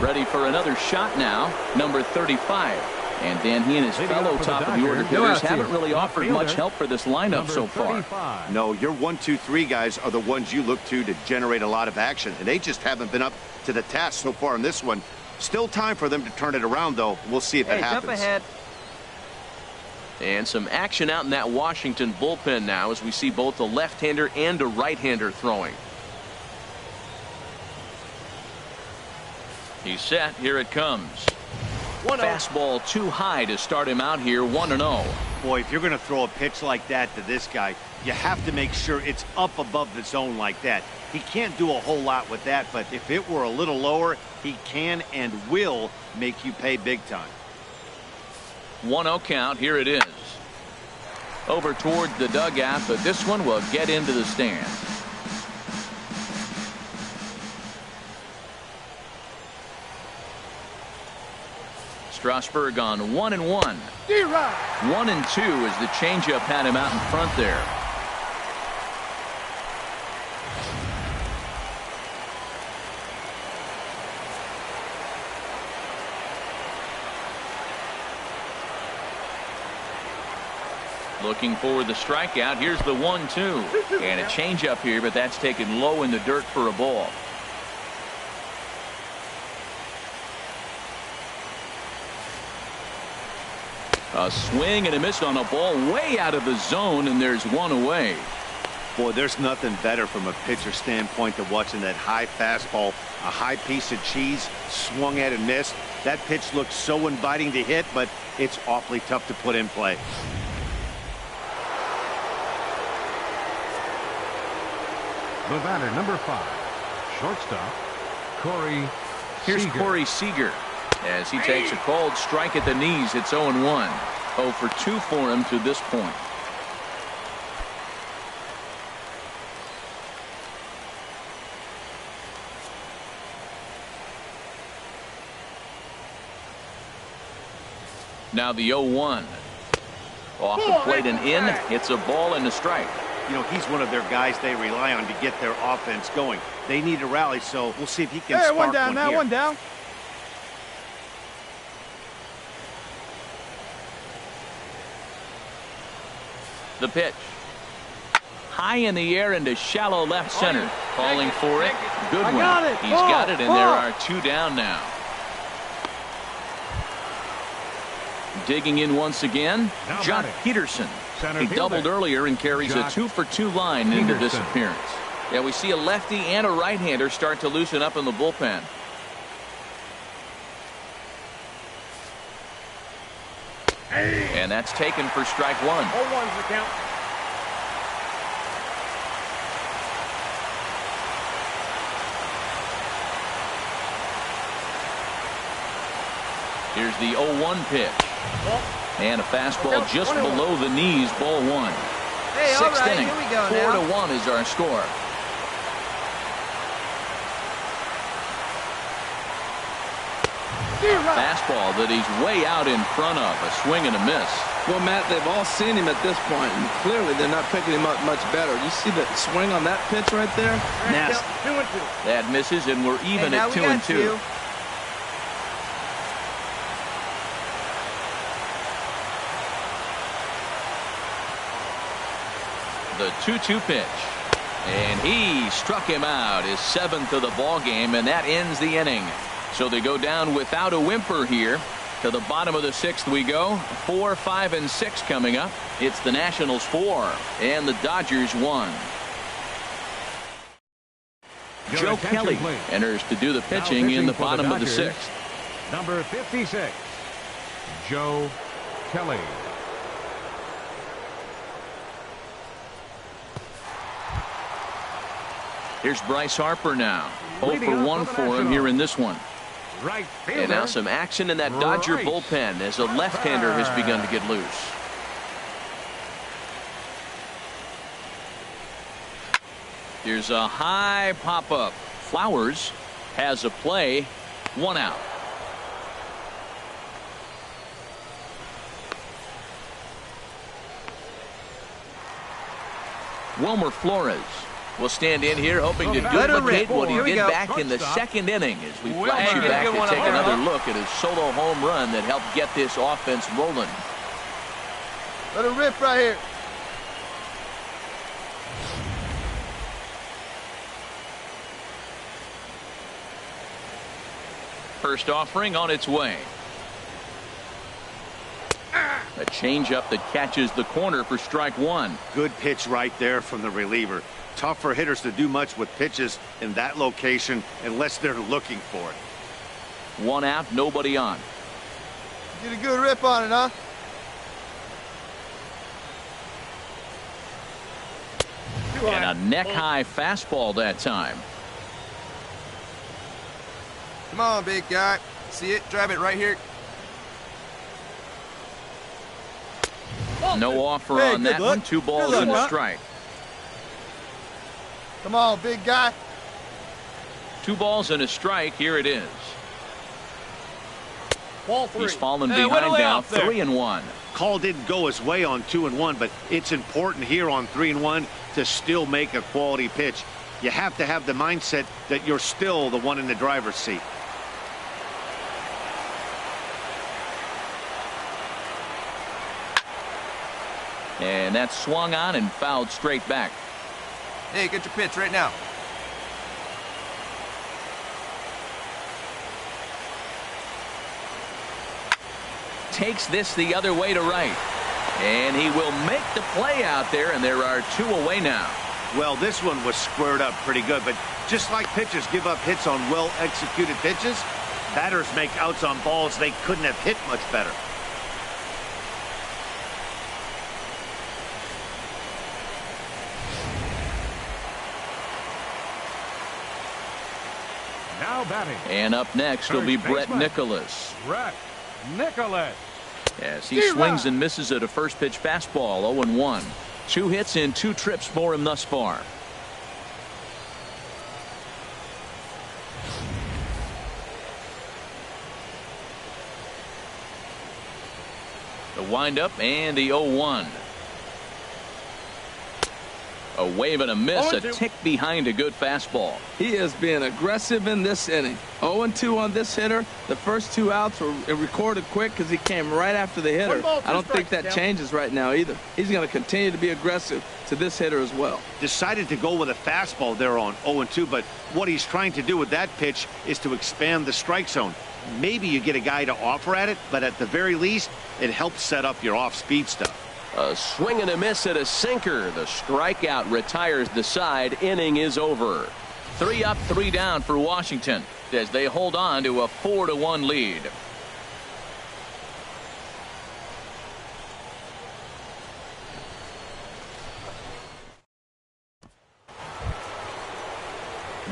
Ready for another shot now, number 35. And Dan, he and his Leading fellow off for the top of the order Dodgers, hitters Joe haven't really Alcier, offered left much fielder, help for this lineup number so far. 35. No, your 1-2-3 guys are the ones you look to generate a lot of action, and they just haven't been up to the task so far in this one. Still time for them to turn it around, though. We'll see if it Hey, jump happens. ahead. And some action out in that Washington bullpen now as we see both a left-hander and a right-hander throwing. He's set. Here it comes. Fastball too high to start him out here, 1-0. Boy, if you're going to throw a pitch like that to this guy, you have to make sure it's up above the zone like that. He can't do a whole lot with that, but if it were a little lower, he can and will make you pay big time. 1-0 count. Here it is. Over towards the dugout, but this one will get into the stands. Strasburg on 1-1. 1-2 as the changeup had him out in front there. Looking for the strikeout. Here's the 1-2. And a changeup here, but that's taken low in the dirt for a ball. A swing and a miss on a ball way out of the zone, and there's one away. Boy, there's nothing better from a pitcher standpoint than watching that high fastball, a high piece of cheese, swung at and missed. That pitch looks so inviting to hit, but it's awfully tough to put in play. The batter, number 5, shortstop, Corey Here's Seager. Corey Seager as he takes a called strike at the knees. It's 0-1. 0 for 2 for him to this point. Now the 0-1. Off the plate and in. It's a ball and a strike. You know, he's one of their guys they rely on to get their offense going. They need a rally, so we'll see if he can Hey, spark one down now, here. one down. The pitch. high in the air into shallow left center. Calling for it. Good one. He's Ball. got it, and there are 2 down now. Digging in once again, Now Jock batting. Peterson. Center He fielder. doubled earlier and carries a Jock 2-for-2 line into this Peterson. appearance. Yeah, we see a lefty and a right-hander start to loosen up in the bullpen. And that's taken for strike 1. 0-1's the count. Here's the 0-1 pitch. And a fastball just below the knees, ball 1. Hey, all Sixth right, inning, here we go now. 4-1 is our score. Fastball that he's way out in front of. A swing and a miss. Well, Matt, they've all seen him at this point, and clearly they're not picking him up much better. You see the swing on that pitch right there? Nasty. 2-2. That misses, and we're even Hey, now at we 2 got and 2. 2. The 2-2 pitch. And he struck him out, his 7th of the ball game, and that ends the inning. So they go down without a whimper here. To the bottom of the 6th we go. 4, 5, and 6 coming up. It's the Nationals 4 and the Dodgers 1. Your Joe attention, Kelly please. enters to do the Now pitching in the for bottom of the Dodgers, 6th. Number 56, Joe Kelly. Here's Bryce Harper now. 0 Leading for off 1 for the for him Nationals. here in this one. Right fielder. And now some action in that Dodger Bryce bullpen as a left-hander has begun to get loose. Here's a high pop-up. Flowers has a play. 1 out. Wilmer Flores will stand in here hoping to Let her duplicate rip. what he Here we did go. back in the Shortstop. 2nd inning as we Wilmer. flash you Hey, back good to one take up there, another huh? look at his solo home run that helped get this offense rolling. Let her rip right here. First offering on its way. A changeup that catches the corner for strike 1. Good pitch right there from the reliever. Tough for hitters to do much with pitches in that location unless they're looking for it. 1 out, nobody on. Get a good rip on it, huh? And a neck-high fastball that time. Come on, big guy. See it? Drive it right here. No offer Hey, on good that luck. one. 2 balls Good and a luck, huh? strike. Come on, big guy. 2 balls and a strike. Here it is. Ball 3. He's fallen Hey, way to behind lay now. off there. 3-1. Call didn't go his way on 2-1, but it's important here on 3-1 to still make a quality pitch. You have to have the mindset that you're still the one in the driver's seat. And that's swung on and fouled straight back. Hey, get your pitch right now. Takes this the other way to right. And he will make the play out there, and there are 2 away now. Well, this one was squared up pretty good, but just like pitchers give up hits on well-executed pitches, batters make outs on balls they couldn't have hit much better. Now batting, And up next will be First Brett baseman. Nicholas. Brett Nicholas. As he swings and misses at a first pitch fastball. 0-1. 2 hits and 2 trips for him thus far. The windup and the 0-1. A wave and a miss, a tick behind a good fastball. He is being aggressive in this inning. 0-2 on this hitter. The first 2 outs were recorded quick because he came right after the hitter. I don't think that changes right now either. He's going to continue to be aggressive to this hitter as well. Decided to go with a fastball there on 0-2, but what he's trying to do with that pitch is to expand the strike zone. Maybe you get a guy to offer at it, but at the very least, it helps set up your off-speed stuff. A swing and a miss at a sinker. The strikeout retires the side. Inning is over. 3 up, 3 down for Washington as they hold on to a 4-1 lead.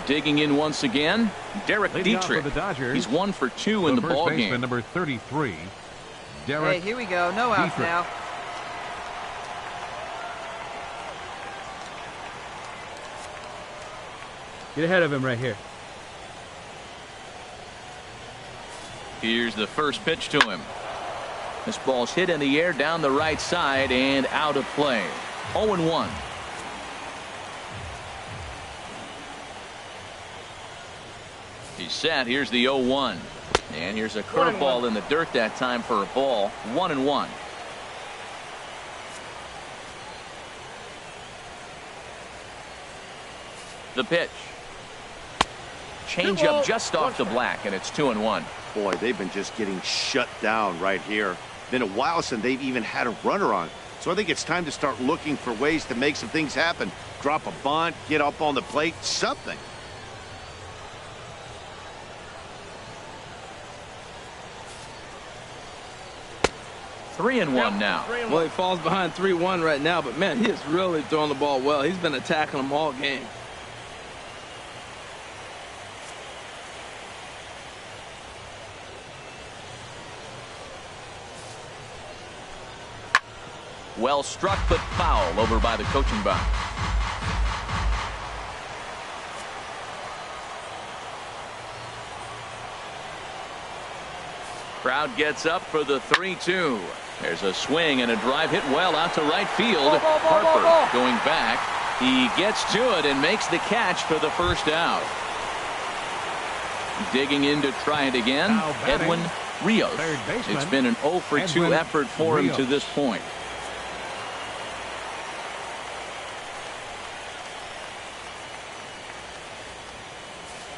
Digging in once again, Derek Dietrich. He's 1 for 2 in the ball game. Number 33, Derek. Hey, here we go. No outs now. Get ahead of him right here. Here's the first pitch to him. This ball's hit in the air down the right side and out of play. 0-1. He's set. Here's the 0-1. And here's a curveball in the dirt that time for a ball. 1-1. The pitch. Change up just off the black, and it's 2-1. Boy, they've been just getting shut down right here. Been a while since they've even had a runner on. So I think it's time to start looking for ways to make some things happen. Drop a bunt, get up on the plate, something. Three and one now. Well, he falls behind 3-1 right now, but man, he is really throwing the ball well. He's been attacking them all game. Well struck, but foul over by the coaching box. Crowd gets up for the 3-2. There's a swing and a drive hit well out to right field. Harper going back. He gets to it and makes the catch for the first out. Digging in to try it again, Edwin Rios. It's been an 0 for 2 effort for him to this point.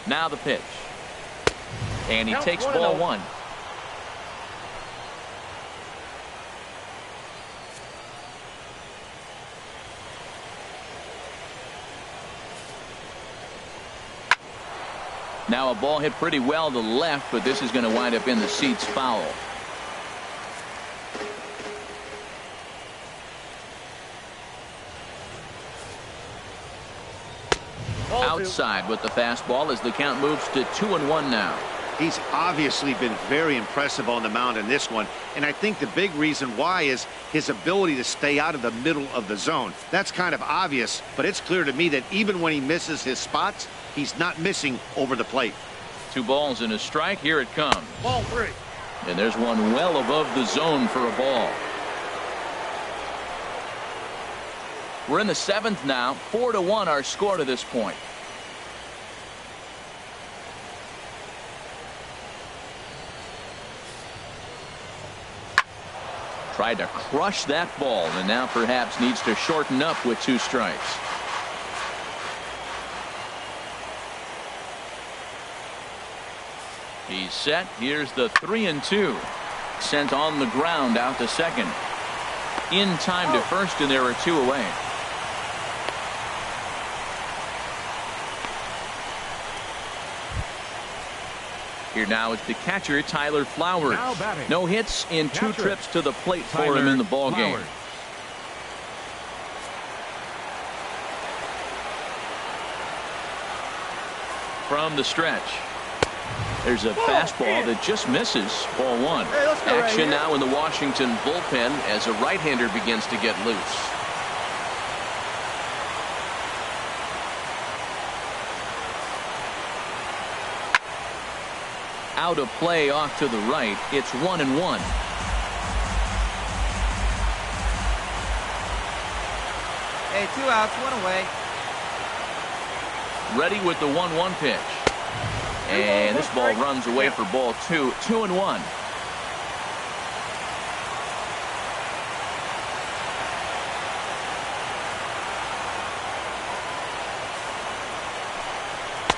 Now the pitch. And he takes ball 1. Now a ball hit pretty well to the left, but this is going to wind up in the seats foul. Outside with the fastball as the count moves to 2-1 now. He's obviously been very impressive on the mound in this one, and I think the big reason why is his ability to stay out of the middle of the zone. That's kind of obvious, but it's clear to me that even when he misses his spots, he's not missing over the plate. 2 balls and a strike. Here it comes. Ball 3. And there's one well above the zone for a ball. We're in the 7th now. 4-1 our score to this point. Tried to crush that ball and now perhaps needs to shorten up with 2 strikes. He's set. Here's the 3-2. Sent on the ground out to second. In time to first, and there are 2 away. Here now is the catcher, Tyler Flowers. No hits in 2 trips to the plate for him in the ball game. From the stretch. There's a fastball that just misses. Ball 1. Action now in the Washington bullpen as a right-hander begins to get loose. Out of play off to the right. It's 1-1. Hey, 2 outs, 1 away. Ready with the 1-1 pitch. And this ball runs away for ball 2. 2-1.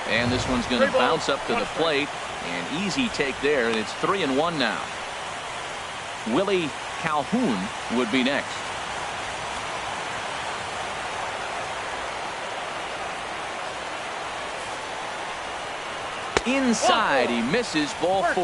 And this one's going to bounce up to the plate. An easy take there, and it's 3-1 now. Willie Calhoun would be next. Inside, he misses, ball 4.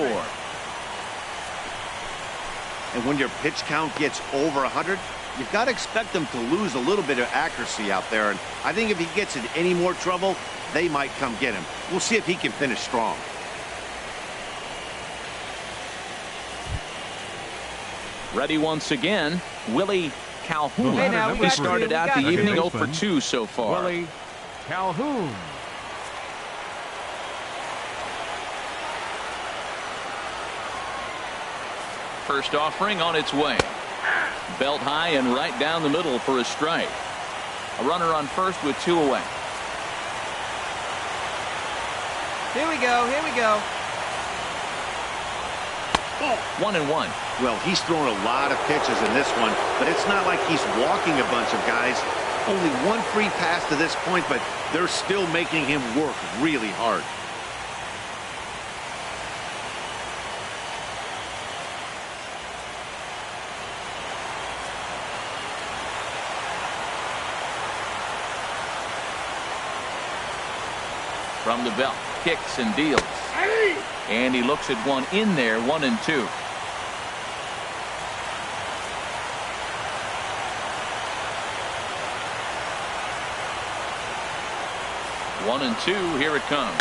And when your pitch count gets over 100, you've got to expect them to lose a little bit of accuracy out there. And I think if he gets in any more trouble, they might come get him. We'll see if he can finish strong. Ready once again, Willie Calhoun. Hey, now, he started out the evening 0 for 2 so far. Willie Calhoun. First offering on its way. Belt high and right down the middle for a strike. A runner on first with 2 away. Here we go. Here we go. 1-1. Well, he's thrown a lot of pitches in this one, but it's not like he's walking a bunch of guys. Only 1 free pass to this point, but they're still making him work really hard. From the belt, kicks and deals. And he looks at one in there, 1-2. One and two, here it comes.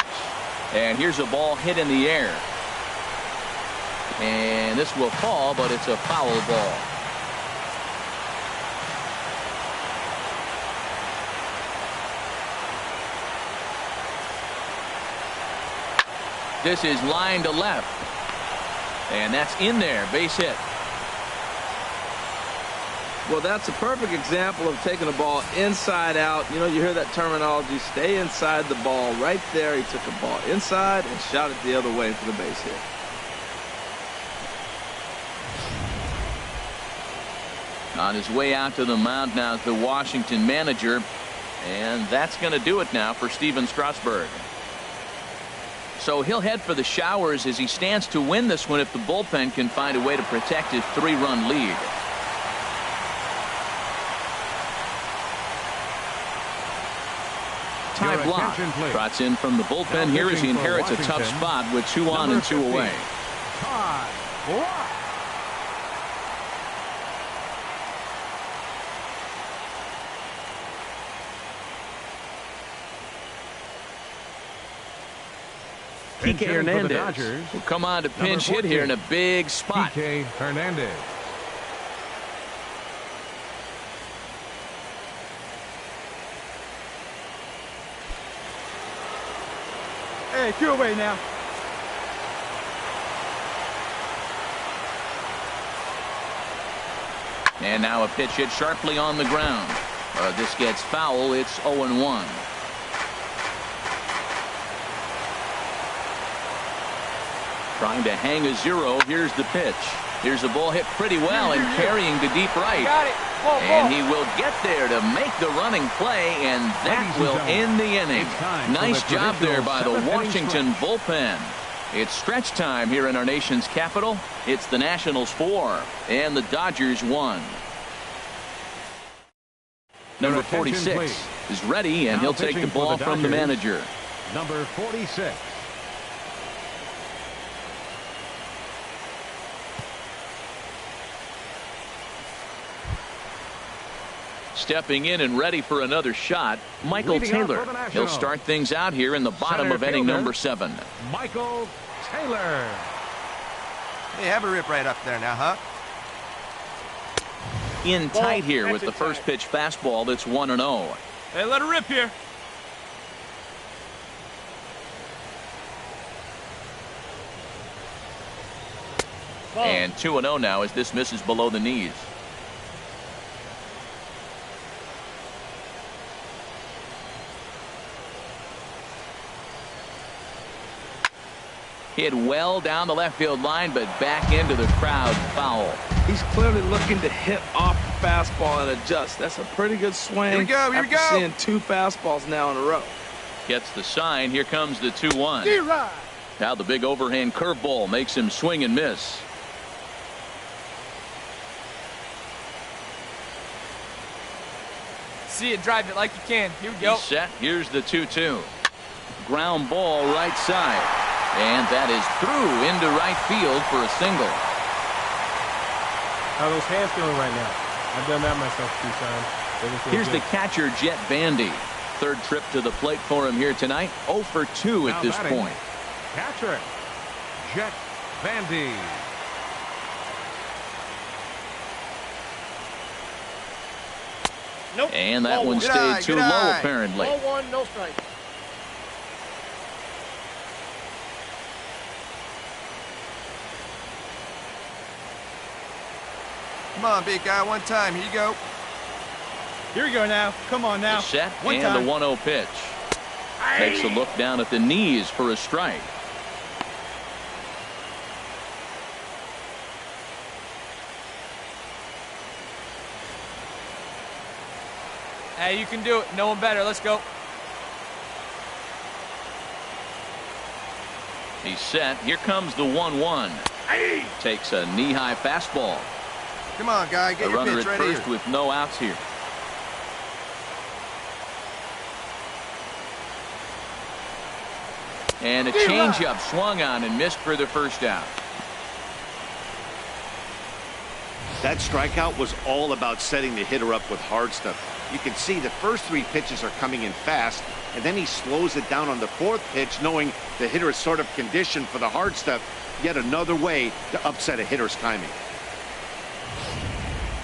And here's a ball hit in the air. And this will fall, but it's a foul ball. This is line to left. And that's in there, base hit. Well, that's a perfect example of taking a ball inside out. You know, you hear that terminology, stay inside the ball. Right there, he took a ball inside and shot it the other way for the base hit. On his way out to the mound now is the Washington manager. And that's going to do it now for Steven Strasburg. So he'll head for the showers as he stands to win this one if the bullpen can find a way to protect his 3-run lead. Ty Block trots in from the bullpen here as he inherits a tough spot with 2 on and 2 away. Ty Block. Kike Hernandez will come on to pinch hit here in a big spot. Kike Hernandez. Hey, 2 away now. And now a pitch hit sharply on the ground. This gets foul. It's 0-1. Trying to hang a 0. Here's the pitch. Here's a ball hit pretty well and carrying to deep right. Got it. And he will get there to make the running play, and that will end the inning. Nice job there by the Washington bullpen. It's stretch time here in our nation's capital. It's the Nationals 4 and the Dodgers 1. Number 46 is ready, and he'll take the ball from the manager. Number 46. Stepping in and ready for another shot, Michael Taylor. He'll start things out here in the bottom of inning number 7. Michael Taylor. Hey, have a rip right up there now, huh? In tight here with the first pitch fastball. That's 1-0. Hey, let her rip here. And 2-0 now as this misses below the knees. Hit well down the left field line, but back into the crowd. Foul. He's clearly looking to hit off the fastball and adjust. That's a pretty good swing. Here we go, here we go. After seeing 2 fastballs now in a row. Gets the sign. Here comes the 2-1. Now the big overhand curveball makes him swing and miss. See it, drive it like you can. Here we go. He's set. Here's the 2-2. Ground ball right side. And that is through into right field for a single. How are those hands feeling right now? I've done that myself a few times. Here's the catcher, Jet Bandy. Third trip to the plate for him here tonight. 0 for 2 at this point. Catcher, Jet Bandy. Nope. And that one stayed too low, apparently. 0-1, no strike. Come on, big guy, one time. Here you go. Here we go now. Come on now. The set One and time. the 1-0 pitch. Takes a look down at the knees for a strike. Hey, you can do it. No one better. Let's go. He's set. Here comes the 1-1. Takes a knee-high fastball. Come on, guy. Get A your runner pitch at right first here. with no outs here. And a changeup swung on and missed for the first out. That strikeout was all about setting the hitter up with hard stuff. You can see the first 3 pitches are coming in fast, and then he slows it down on the 4th pitch, knowing the hitter is sort of conditioned for the hard stuff. Yet another way to upset a hitter's timing.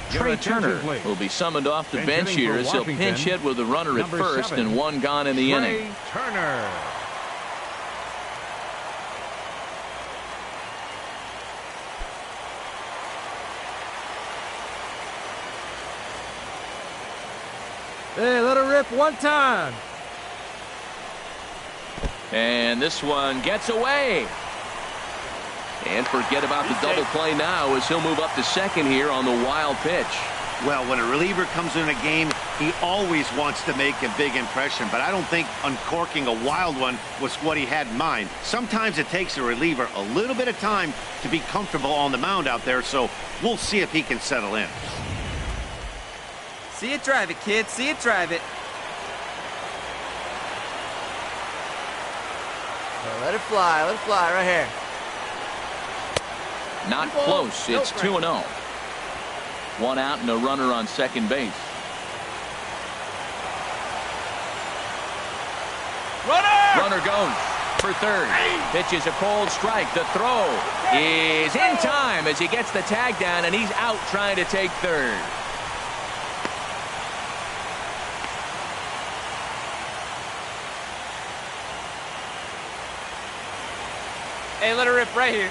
Trey Turner will be summoned off the bench here as he'll pinch hit with a runner at first and 1 gone in the inning. Turner. Hey, let her rip one time. And this one gets away. And forget about the double play now as he'll move up to second here on the wild pitch. Well, when a reliever comes in a game, he always wants to make a big impression, but I don't think uncorking a wild one was what he had in mind. Sometimes it takes a reliever a little bit of time to be comfortable on the mound out there, so we'll see if he can settle in. See it, drive it, kid. See it, drive it. Let it fly right here. Not close. It's 2-0. 1 out and a runner on second base. Runner goes for third. Pitches a cold strike. The throw is in time as he gets the tag down, and he's out trying to take third. Hey, let her rip right here.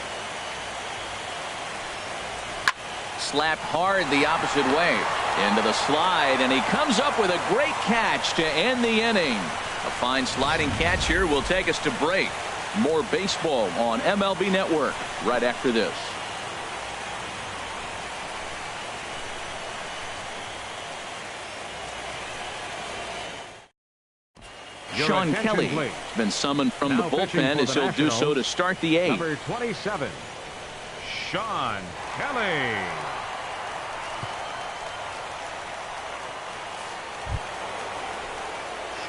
Slapped hard the opposite way into the slide, and he comes up with a great catch to end the inning. A fine sliding catch here will take us to break. More baseball on MLB Network right after this. Sean Kelly has been summoned from the bullpen as he'll do so to start the 8th. Number 27, Sean Kelly.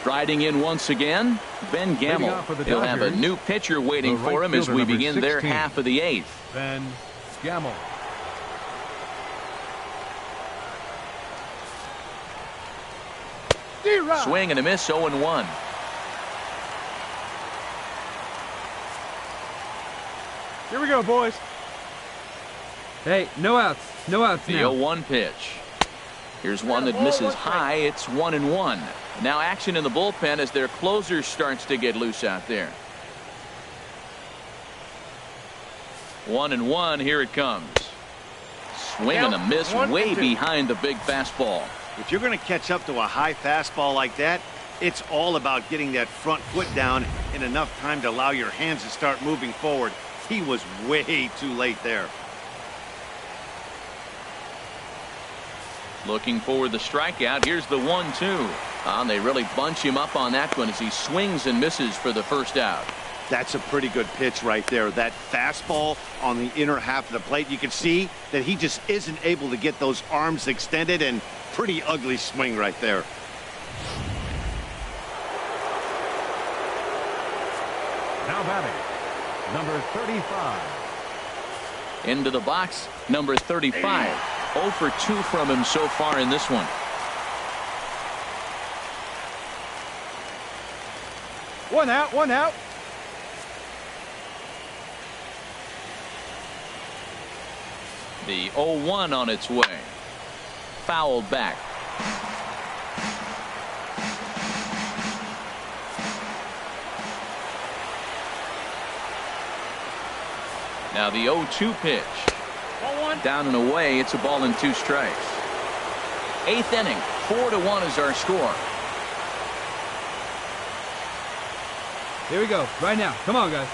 Striding in once again, Ben Gamble. He'll have a new pitcher waiting for him as we begin their half of the 8th. Ben Gamble. Swing and a miss, 0-1. Here we go, boys. Hey, no outs. No outs The now. 0-1 pitch. Here's one that misses high. It's 1-1. Now action in the bullpen as their closer starts to get loose out there. 1-1. Here it comes. Swing and a miss way behind the big fastball. If you're going to catch up to a high fastball like that, It's all about getting that front foot down in enough time to allow your hands to start moving forward. He was way too late there. Looking for the strikeout. Here's the 1-2. And they really bunch him up on that one as he swings and misses for the first out. That's a pretty good pitch right there. That fastball on the inner half of the plate. You can see that he just isn't able to get those arms extended, and pretty ugly swing right there. Now batting, number 35. Into the box, number 35. 0 for 2 from him so far in this one. One out, one out. The 0-1 on its way. Fouled back. Now the 0-2 pitch. Down and away. It's a ball and 2 strikes. 8th inning. 4-1 is our score. Here we go. Right now. Come on, guys.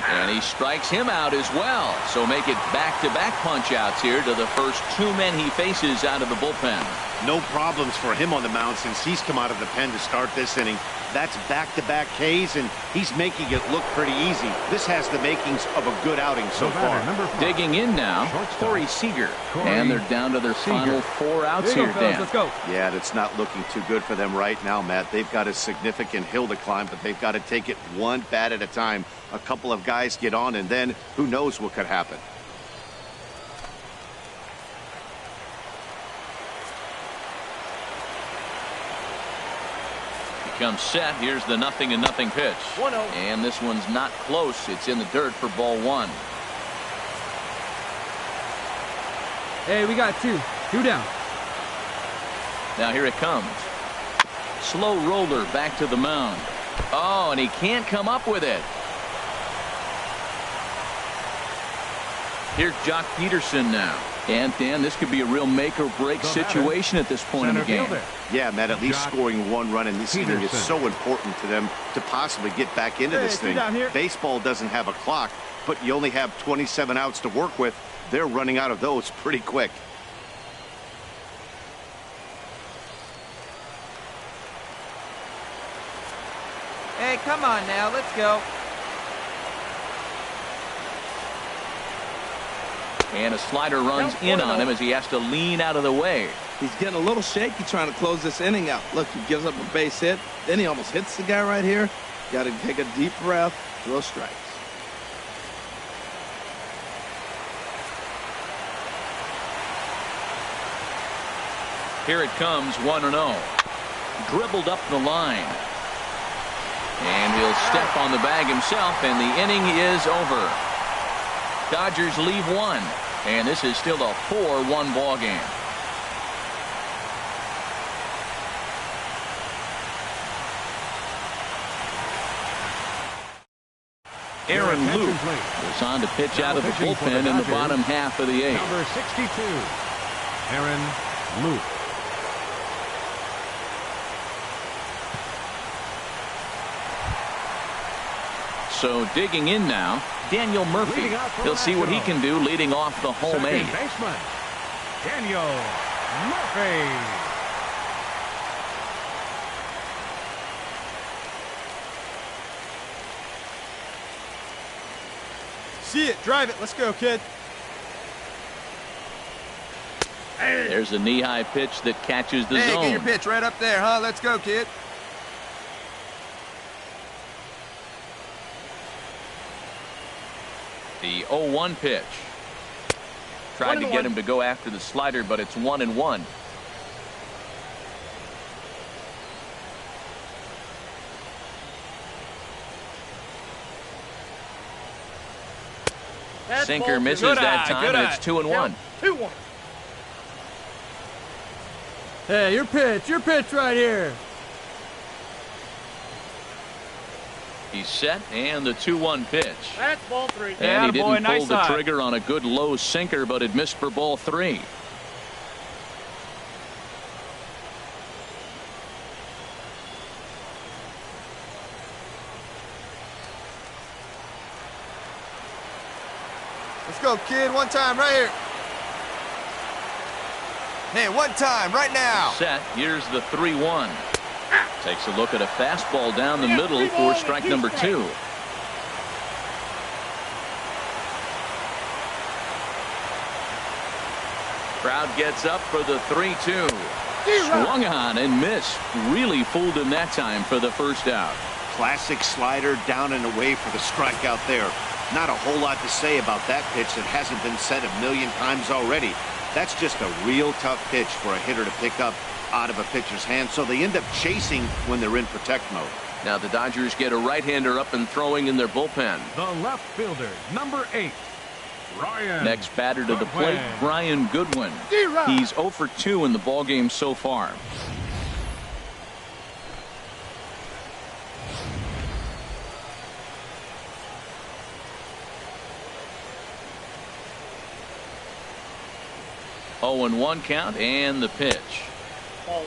And he strikes him out as well. So make it back-to-back punch-outs here to the first 2 men he faces out of the bullpen. No problems for him on the mound since he's come out of the pen to start this inning. That's back-to-back Ks, and he's making it look pretty easy. This has the makings of a good outing so far. Digging in now, Corey Seager. And they're down to their final 4 outs here, Dan. Let's go. Yeah, that's not looking too good for them right now, Matt. They've got a significant hill to climb, but they've got to take it one bat at a time. A couple of guys get on, and then who knows what could happen. Comes set. Here's the 0-0 pitch. 1-0. And this one's not close. It's in the dirt for ball 1. Hey, we got 2. 2 down. Now here it comes. Slow roller back to the mound. Oh, and he can't come up with it. Here's Jock Peterson now. And Dan, this could be a real make-or-break situation at this point in the game. Yeah, Matt, at least scoring 1 run in this inning is so important to them to possibly get back into this thing. Baseball doesn't have a clock, but you only have 27 outs to work with. They're running out of those pretty quick. Hey, come on now. Let's go. And a slider runs in on him as he has to lean out of the way. He's getting a little shaky trying to close this inning out. Look, he gives up a base hit. Then he almost hits the guy right here. Got to take a deep breath. Throw strikes. Here it comes, 1-0. Dribbled up the line. And he'll step on the bag himself, and the inning is over. Dodgers leave 1, and this is still a 4-1 ball game. Aaron Luke is on to pitch out of the bullpen in the bottom half of the 8th. Number 62, Aaron Luke. So digging in now, Daniel Murphy. He'll see what he can do leading off the home 8. Baseman, Daniel Murphy. See it, drive it. Let's go, kid. There's a knee-high pitch that catches the zone. Get your pitch right up there, huh? Let's go, kid. The 0-1 pitch. Tried to get him to go after the slider, but it's 1-1. Sinker misses that time, and it's 2-1. 2-1. Hey, your pitch right here. He's set, and the 2-1 pitch. That's ball 3. And he didn't pull the trigger on a good low sinker, but it missed for ball 3. go, kid. One time right here. Hey, one time right now. Set. Here's the 3-1. Takes a look at a fastball down the middle for strike number 2. Crowd gets up for the 3-2. Swung on and missed. Really fooled him that time for the first out. Classic slider down and away for the strikeout there. Not a whole lot to say about that pitch that hasn't been said a million times already. That's just a real tough pitch for a hitter to pick up out of a pitcher's hand, so they end up chasing when they're in protect mode. Now the Dodgers get a right-hander up and throwing in their bullpen. The left fielder, number 8, Ryan. Next batter to the plate, Goodwin. Brian Goodwin. He's 0 for 2 in the ballgame so far. Oh, and 1 count and the pitch.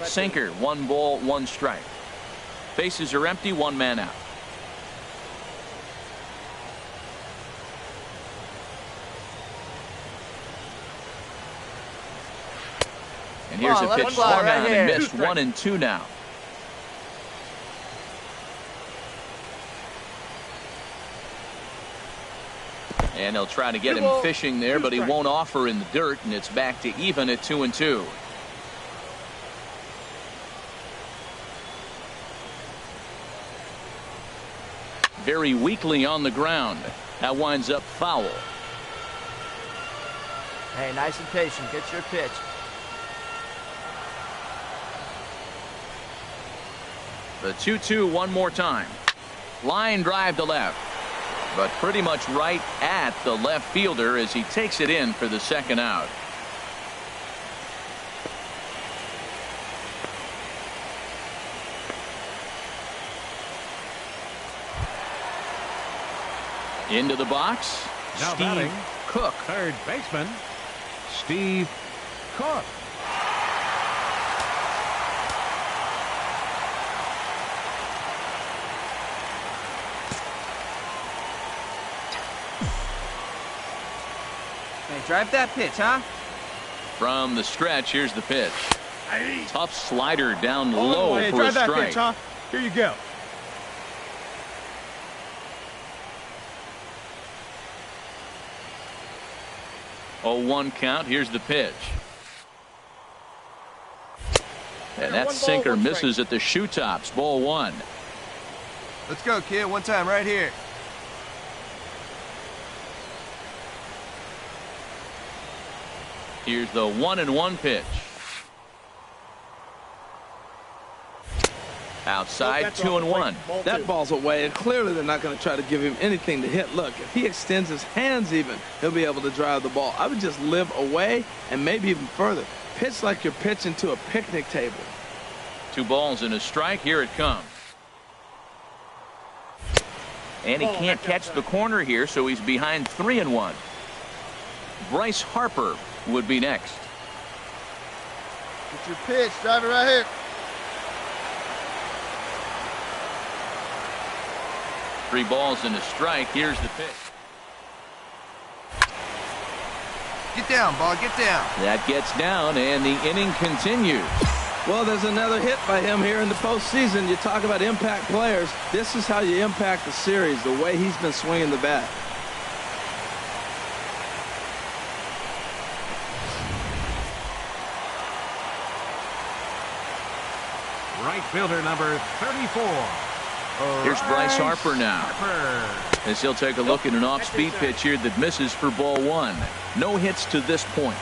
Sinker, 1 ball, 1 strike. Bases are empty, 1 man out. And here's a pitch swung on and missed. 1 and 2 now. And they'll try to get him fishing there, but he won't offer in the dirt, and it's back to even at 2 and 2. Very weakly on the ground. That winds up foul. Hey, nice and patient. Get your pitch. The 2-2 one more time. Line drive to left, but pretty much right at the left fielder as he takes it in for the second out. Into the box, Now Steve batting, Cook. third baseman, Steve Cook. Hey, drive that pitch, huh? From the stretch, here's the pitch. Tough slider down Oh, low hey, for a drive that strike. pitch, huh? Here you go. Oh, 1 count. Here's the pitch. And that sinker misses at the shoe tops. Ball 1. Let's go, kid. One time right here. Here's the 1-1 pitch. Outside, 2-1. That ball's away, and clearly they're not going to try to give him anything to hit. Look, if he extends his hands even, he'll be able to drive the ball. I would just live away and maybe even further. Pitch like you're pitching to a picnic table. 2 balls and a strike. Here it comes. And he can't catch the corner here, so he's behind 3-1. Bryce Harper would be next. Get your pitch. Drive it right here. 3 balls and a strike. Here's the pitch. Get down, ball. Get down. That gets down, and the inning continues. Well, there's another hit by him here in the postseason. You talk about impact players. This is how you impact the series, the way he's been swinging the bat. Right fielder number 34. Here's Bryce Harper now. As he'll take a look at an off-speed pitch here that misses for ball 1. No hits to this point.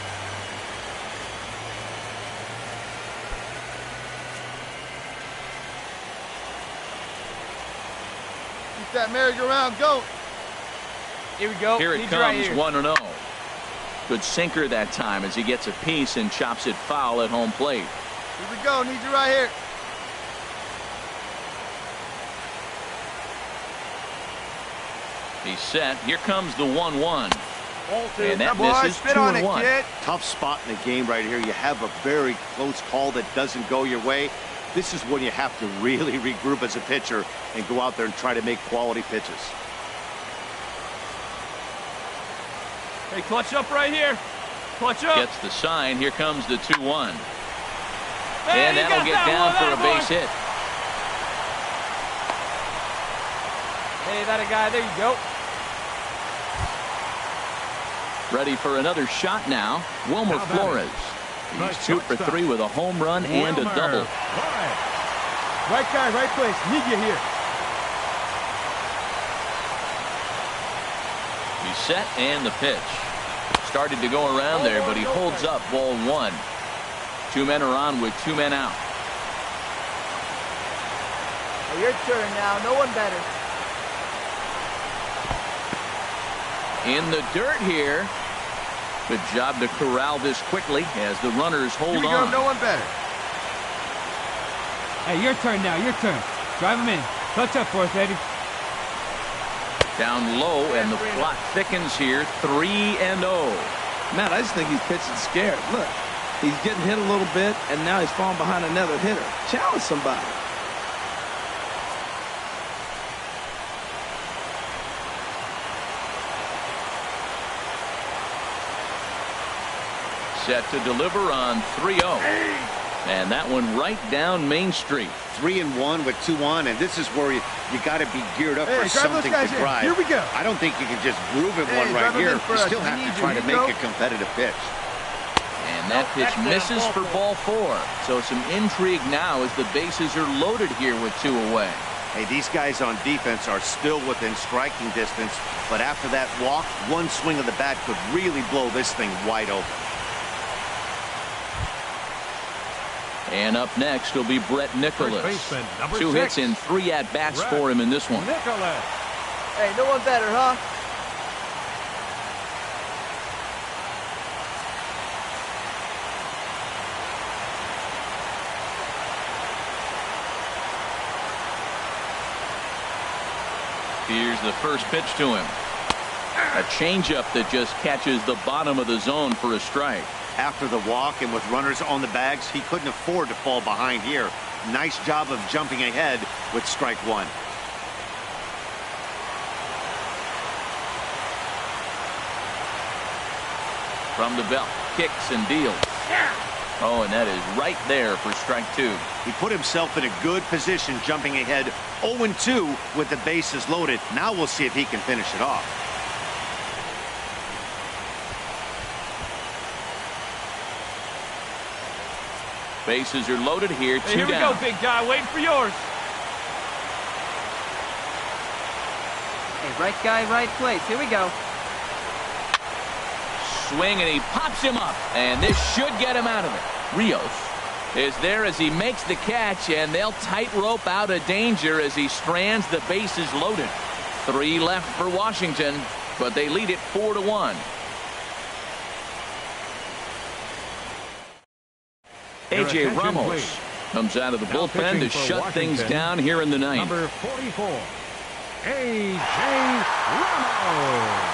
Keep that merry-go-round going. Here we go. Here it Need comes, right here. 1-0. Good sinker that time as he gets a piece and chops it foul at home plate. Here we go. Need you right here. He's set. Here comes the 1-1. And that Boy, misses. spit on it, 2-1. kid. Tough spot in the game right here. You have a very close call that doesn't go your way. This is when you have to really regroup as a pitcher and go out there and try to make quality pitches. Hey, clutch up right here. Clutch up. Gets the sign. Here comes the 2-1. Hey, and that'll get down for a base hit. Hey, that a guy. There you go. Ready for another shot now. Wilmer Flores. He's 2 for 3 with a home run and a double. Right guy, right place. Need you here. He's set and the pitch. Started to go around there, but he holds up ball 1. 2 men are on with 2 men out. Hey, your turn now. No one better. In the dirt here. Good job to corral this quickly as the runners hold on. No one better. Hey, your turn now. Your turn. Drive him in. Touch up for us, baby. Down low, and the plot thickens here. 3-0. Matt, I just think he's pitching scared. Look, he's getting hit a little bit, and now he's falling behind another hitter. Challenge somebody. Set to deliver on 3-0. And that one right down Main Street. 3-1 with 2 on, and this is where you got to be geared up for something to drive. Here we go. I don't think you can just groove it one right here. You still have to try to make a competitive pitch. And that pitch misses for ball 4. So some intrigue now as the bases are loaded here with 2 away. Hey, these guys on defense are still within striking distance, but after that walk, one swing of the bat could really blow this thing wide open. And up next will be Brett Nicholas. 2 6. hits and 3 at-bats for him in this one. Nicholas. Hey, no one better, huh? Here's the first pitch to him. A changeup that just catches the bottom of the zone for a strike. After the walk and with runners on the bags, he couldn't afford to fall behind here. Nice job of jumping ahead with strike 1. From the belt, kicks and deals. Oh, and that is right there for strike 2. He put himself in a good position jumping ahead 0-2 with the bases loaded. Now we'll see if he can finish it off. Bases are loaded here. 2 Hey, here we down. go, big guy. Waiting for yours. Hey, right guy, right place. Here we go. Swing, and he pops him up. And this should get him out of it. Rios is there as he makes the catch, and they'll tightrope out of danger as he strands the bases loaded. 3 left for Washington, but they lead it 4-1. A.J. Ramos comes out of the bullpen to shut things down here in the 9th. Number 44, A.J. Ramos.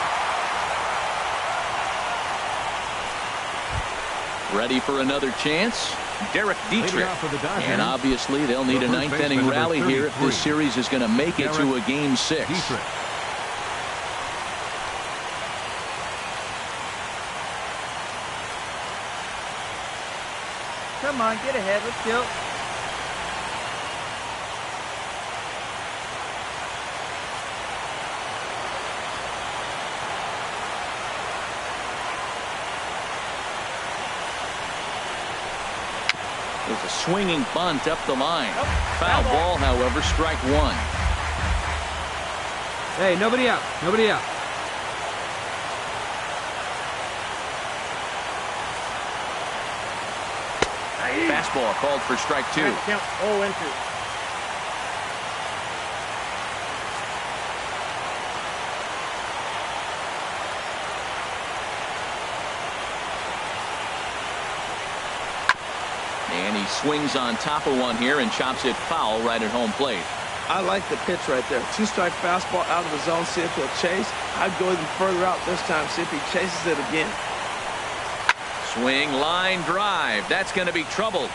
Ready for another chance? Derek Dietrich. And obviously they'll need a 9th inning rally here if this series is going to make it to a Game 6. Dietrich. Come on, get ahead. Let's go. There's a swinging bunt up the line. Foul ball, however, strike 1. Hey, nobody out. Nobody out. Fastball called for strike 2. Count 0-2. And he swings on top of one here and chops it foul right at home plate. I like the pitch right there. 2-strike fastball out of the zone. See if he'll chase. I'd go even further out this time. See if he chases it again. Swing, line drive. That's going to be trouble.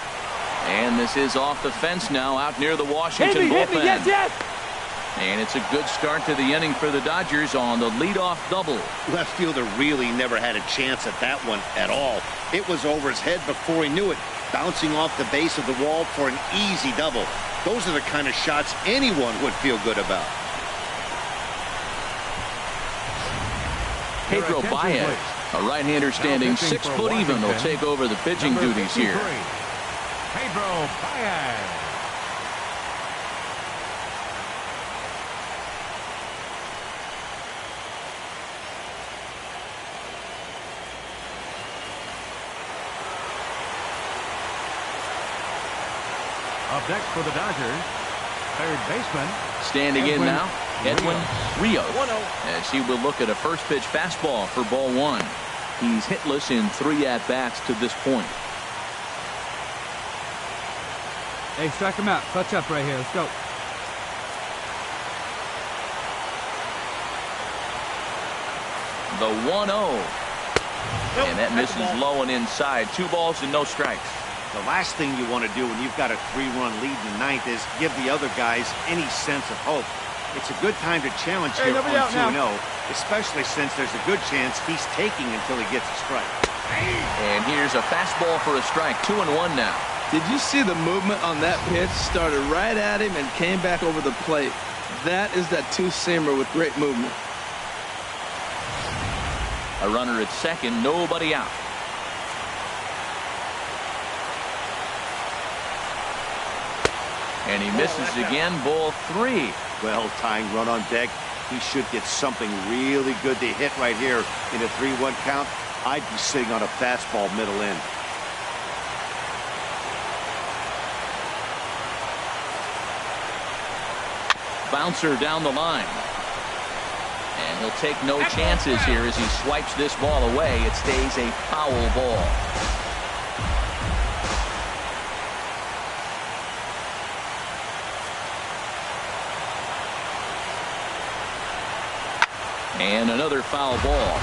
And this is off the fence now out near the Washington bullpen. Hit me, yes, yes. And it's a good start to the inning for the Dodgers on the leadoff double. Left fielder really never had a chance at that one at all. It was over his head before he knew it, bouncing off the base of the wall for an easy double. Those are the kind of shots anyone would feel good about. Pedro Baez, a right-hander standing 6 foot even, will take over the pitching duties here. Pedro Baez. Up next for the Dodgers, third baseman. Standing in now, Edwin Rios, as he will look at a first pitch fastball for ball 1. He's hitless in 3 at-bats to this point. Hey, strike him out. Clutch up right here. Let's go. The 1-0. And that misses low and inside. 2 balls and no strikes. The last thing you want to do when you've got a 3-run lead in the 9th is give the other guys any sense of hope. It's a good time to challenge here on 2-0, especially since there's a good chance he's taking until he gets a strike. And here's a fastball for a strike. 2-1 now. Did you see the movement on that pitch? Started right at him and came back over the plate. That is that two-seamer with great movement. A runner at second, nobody out. And he misses again, ball 3. Well, tying run on deck. He should get something really good to hit right here in a 3-1 count. I'd be sitting on a fastball middle in. Bouncer down the line. And he'll take no chances here as he swipes this ball away. It stays a foul ball. And another foul ball.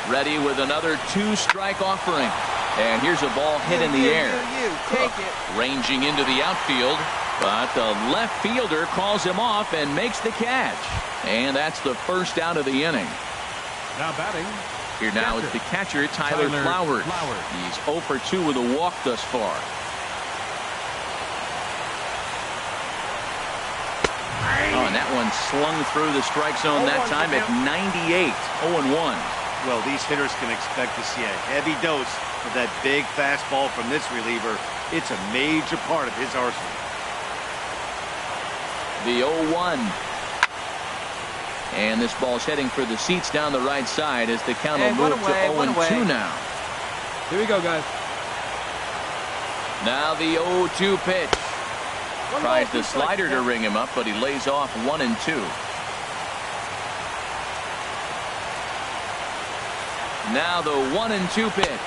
Ready with another 2-strike offering. And here's a ball hit in the air. Take it. Ranging into the outfield. But the left fielder calls him off and makes the catch. And that's the first out of the inning. Now batting. Here now is the catcher, Tyler Flowers. He's 0 for 2 with a walk thus far. Oh, and that one slung through the strike zone that time at 98. 0-1. Well, these hitters can expect to see a heavy dose of that big fastball from this reliever. It's a major part of his arsenal. The 0-1. And this ball's heading for the seats down the right side as the count will move to 0-2 now. Here we go, guys. Now the 0-2 pitch. Tries the slider to ring him up, but he lays off 1 and 2. Now the 1 and 2 pitch.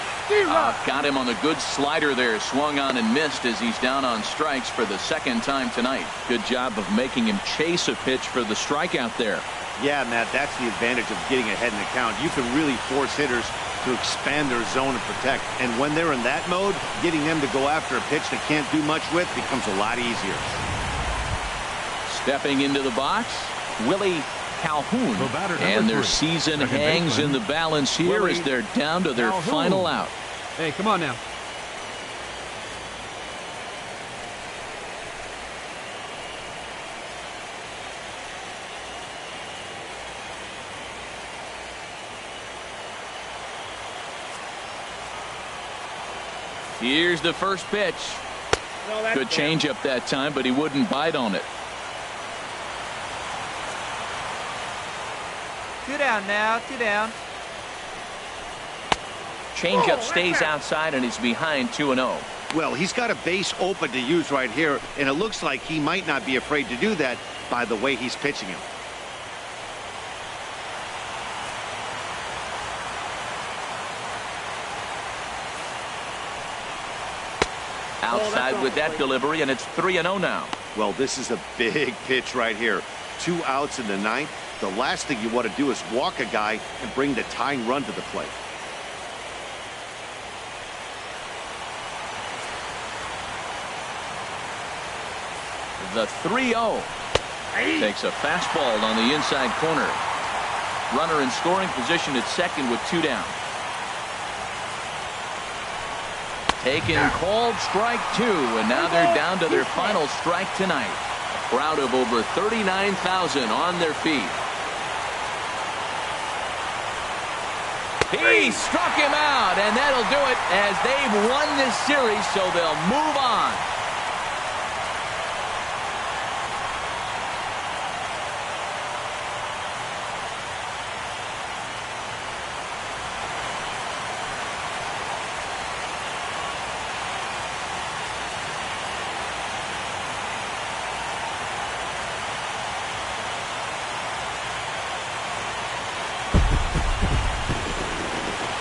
Got him on the good slider there. Swung on and missed as he's down on strikes for the 2nd time tonight. Good job of making him chase a pitch for the strikeout there. Yeah, Matt, that's the advantage of getting ahead in the count. You can really force hitters to expand their zone and protect. And when they're in that mode, getting them to go after a pitch they can't do much with becomes a lot easier. Stepping into the box, Willie Calhoun. And their season hangs in the balance here as they're down to their final out. Hey, come on now. Here's the first pitch. Good changeup that time, but he wouldn't bite on it. 2 down now. 2 down. Changeup stays outside and he's behind 2-0. Well, he's got a base open to use right here, and it looks like he might not be afraid to do that by the way he's pitching him. Outside with that delivery, and it's 3-0 now. Well, this is a big pitch right here. 2 outs in the 9th. The last thing you want to do is walk a guy and bring the tying run to the plate. the 3-0. Takes a fastball on the inside corner. Runner in scoring position at second with 2 down. Taken, called strike 2, and now they're down to their final strike tonight. A crowd of over 39,000 on their feet. He struck him out, and that'll do it as they've won this series, so they'll move on.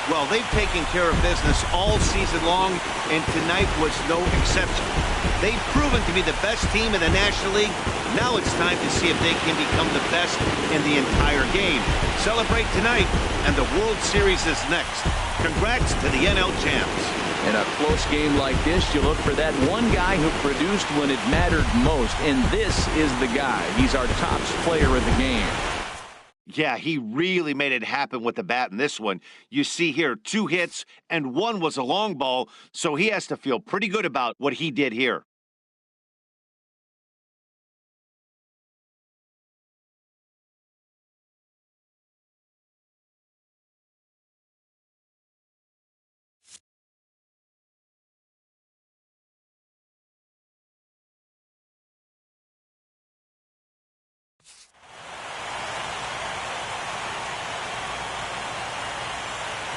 Well, they've taken care of business all season long, and tonight was no exception. They've proven to be the best team in the National League. Now it's time to see if they can become the best in the entire game. Celebrate tonight, and the World Series is next. Congrats to the NL champs. In a close game like this, you look for that one guy who produced when it mattered most, and this is the guy. He's our top player of the game. Yeah, he really made it happen with the bat in this one. You see here 2 hits, and 1 was a long ball, so he has to feel pretty good about what he did here.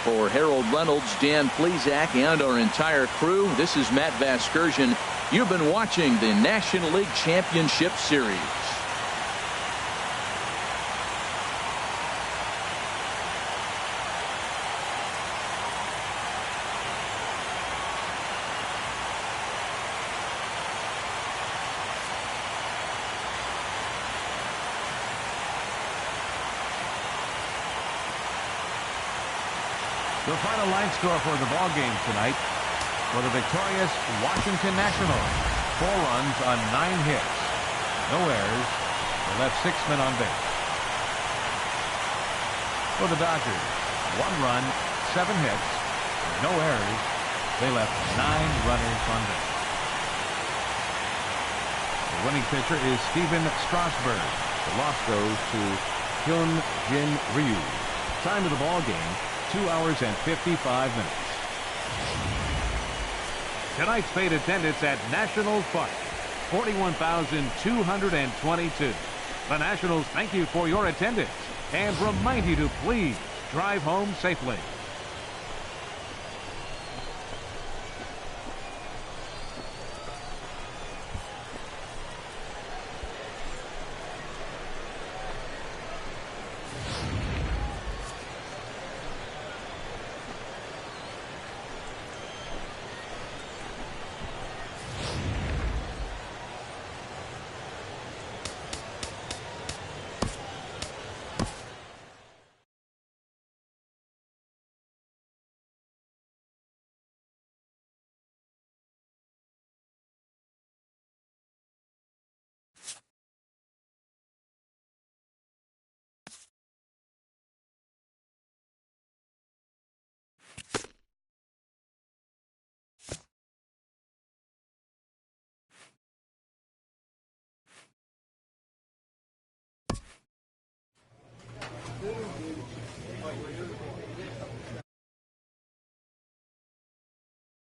For Harold Reynolds, Dan Plesac, and our entire crew, this is Matt Vasgersian. You've been watching the National League Championship Series. The final line score for the ball game tonight for the victorious Washington Nationals. 4 runs on 9 hits. No errors. They left 6 men on base. For the Dodgers, 1 run, 7 hits, no errors. They left 9 runners on base. The winning pitcher is Steven Strasburg. The loss goes to Hyun-Jin Ryu. Time of the ball game, 2 hours and 55 minutes. Tonight's paid attendance at Nationals Park, 41,222. The Nationals thank you for your attendance and remind you to please drive home safely.